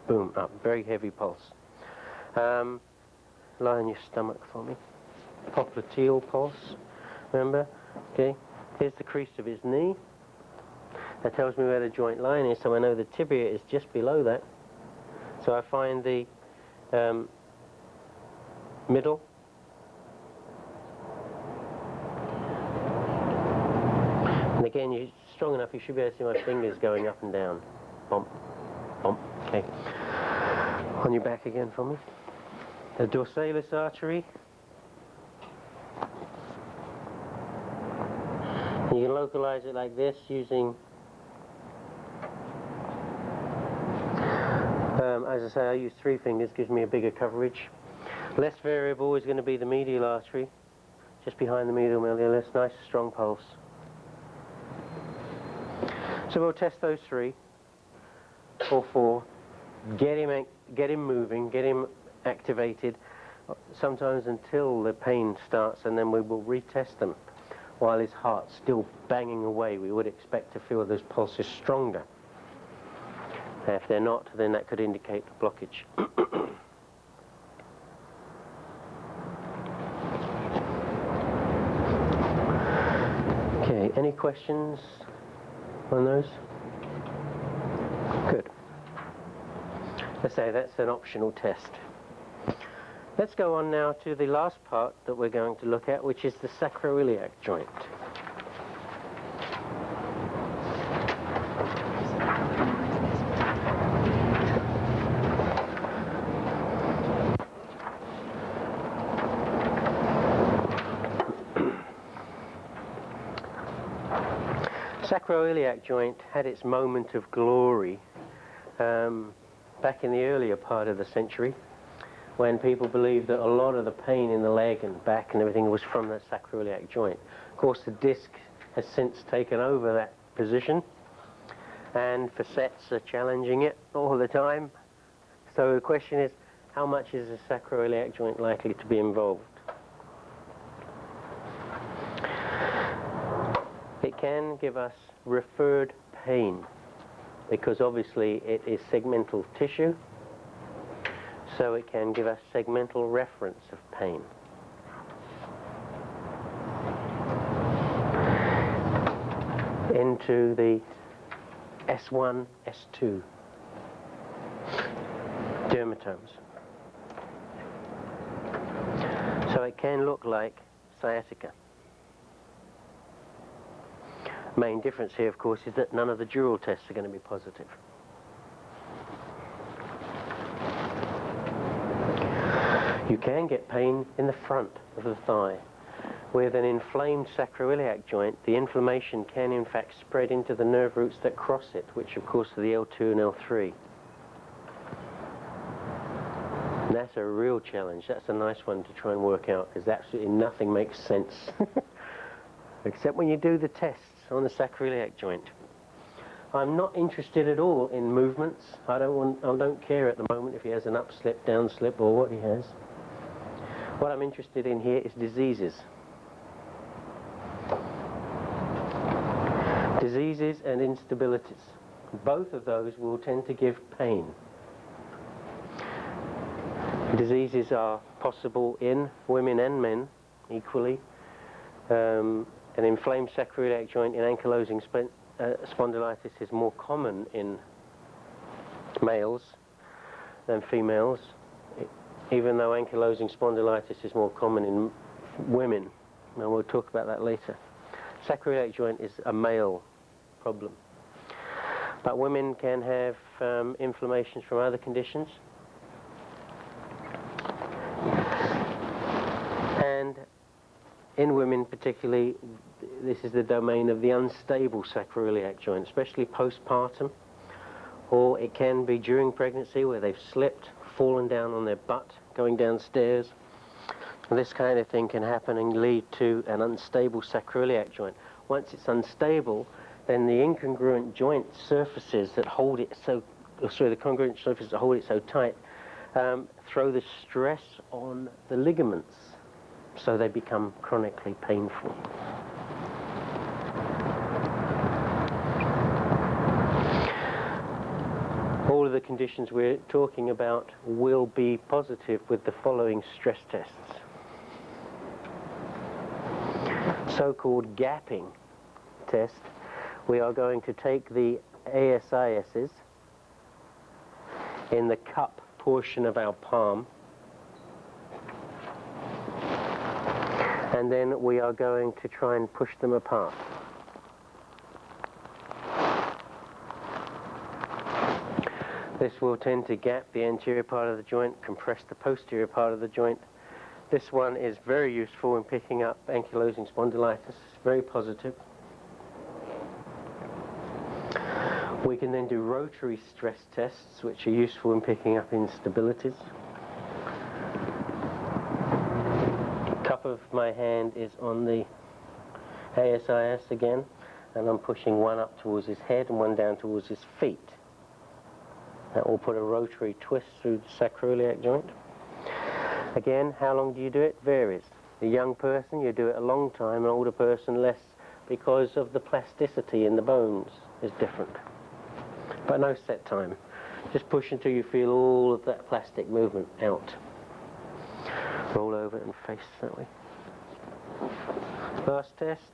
boom up. Very heavy pulse. Lie on your stomach for me. Popliteal pulse. Remember? Okay. Here's the crease of his knee. That tells me where the joint line is, so I know the tibia is just below that. So I find the middle. And again, you're strong enough, you should be able to see my fingers going up and down. Bump, bump. Okay. On your back again for me. The dorsalis artery. You can localize it like this using, as I say, I use 3 fingers, gives me a bigger coverage. Less variable is going to be the medial artery, just behind the medial malleolus. Nice strong pulse. So we'll test those 3 or 4. Get him moving, get him activated, sometimes until the pain starts, and then we will retest them. While his heart's still banging away, we would expect to feel those pulses stronger. If they're not, then that could indicate a blockage. Okay, any questions on those? Good. Let's say that's an optional test. Let's go on now to the last part that we're going to look at, which is the sacroiliac joint. Sacroiliac joint had its moment of glory back in the earlier part of the century, when people believed that a lot of the pain in the leg and back and everything was from the sacroiliac joint. Of course, the disc has since taken over that position, and facets are challenging it all the time. So the question is, how much is the sacroiliac joint likely to be involved? It can give us referred pain, because obviously it is segmental tissue, so it can give us segmental reference of pain. Into the S1, S2 dermatomes. So it can look like sciatica. Main difference here, of course, is that none of the dural tests are going to be positive. You can get pain in the front of the thigh. With an inflamed sacroiliac joint, the inflammation can in fact spread into the nerve roots that cross it, which of course are the L2 and L3. And that's a real challenge. That's a nice one to try and work out, because absolutely nothing makes sense. Except when you do the tests on the sacroiliac joint. I'm not interested at all in movements. I don't care at the moment if he has an upslip, downslip, or what he has. What I'm interested in here is diseases. Diseases and instabilities. Both of those will tend to give pain. Diseases are possible in women and men equally. An inflamed sacroiliac joint in ankylosing spondylitis is more common in males than females, even though ankylosing spondylitis is more common in women, and we'll talk about that later. Sacroiliac joint is a male problem, but women can have inflammations from other conditions, and in women particularly, this is the domain of the unstable sacroiliac joint, especially postpartum, or it can be during pregnancy where they've slipped, fallen down on their butt, going downstairs. This kind of thing can happen and lead to an unstable sacroiliac joint. Once it's unstable, then the incongruent joint surfaces that hold it so, the congruent surfaces that hold it so tight, throw the stress on the ligaments, so they become chronically painful. All of the conditions we're talking about will be positive with the following stress tests. So-called gapping test. We are going to take the ASISs in the cup portion of our palm, and then we are going to try and push them apart. This will tend to gap the anterior part of the joint, compress the posterior part of the joint. This one is very useful in picking up ankylosing spondylitis. It's very positive. We can then do rotary stress tests, which are useful in picking up instabilities. The cup of my hand is on the ASIS again, and I'm pushing one up towards his head and one down towards his feet. That will put a rotary twist through the sacroiliac joint. Again, how long do you do it? Varies. A young person, you do it a long time. An older person, less, because of the plasticity in the bones is different. But no set time. Just push until you feel all of that plastic movement out. Roll over and face that way. Last test,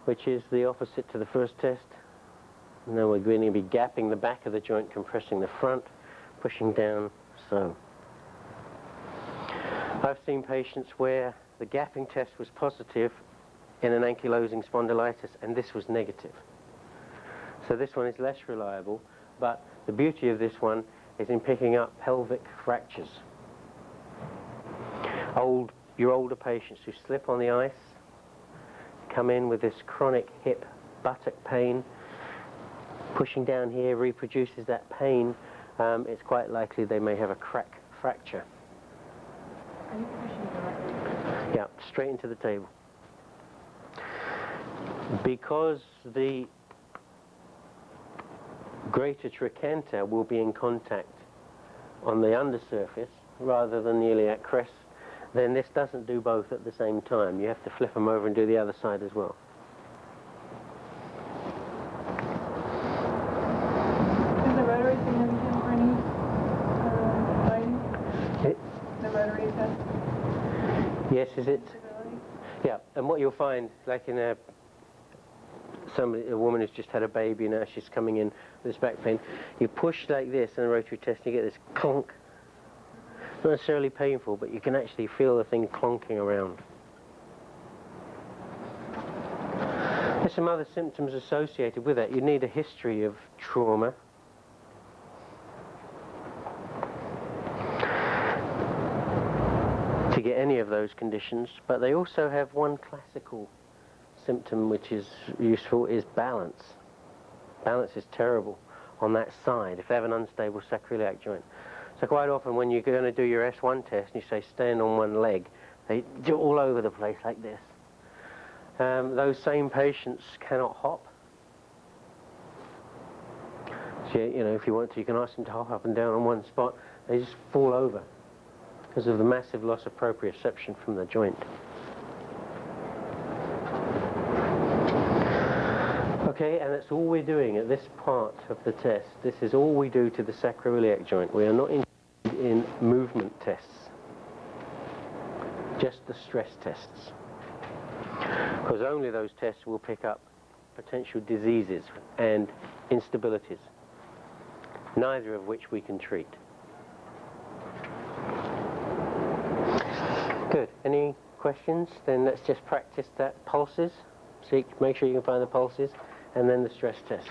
which is the opposite to the first test. And then we're going to be gapping the back of the joint, compressing the front, pushing down, so. I've seen patients where the gapping test was positive in an ankylosing spondylitis, and this was negative. So this one is less reliable, but the beauty of this one is in picking up pelvic fractures. Your older patients who slip on the ice come in with this chronic hip buttock pain. Pushing down here reproduces that pain. It's quite likely they may have a crack fracture. Are you pushing directly? Yeah, straight into the table. Because the greater trochanter will be in contact on the undersurface rather than the iliac crest, then this doesn't do both at the same time. You have to flip them over and do the other side as well. Is the rotary significant for any fighting? The rotary test? Yes, is it? Disability? Yeah, and what you'll find, like in a woman who's just had a baby, now she's coming in with this back pain, you push like this in a rotary test, you get this clonk. Not necessarily painful, but you can actually feel the thing clonking around. There's some other symptoms associated with that. You need a history of trauma. of those conditions, but they also have one classical symptom which is useful, is balance. Balance is terrible on that side if they have an unstable sacroiliac joint. So quite often when you're going to do your S1 test and you say stand on one leg, they do all over the place like this. Those same patients cannot hop. So, you know, if you want to, you can ask them to hop up and down on one spot. They just fall over because of the massive loss of proprioception from the joint. Okay, and that's all we're doing at this part of the test. This is all we do to the sacroiliac joint. We are not interested in movement tests, just the stress tests. Because only those tests will pick up potential diseases and instabilities, neither of which we can treat. Good. Any questions? Then let's just practice that pulses. So make sure you can find the pulses, and then the stress tests.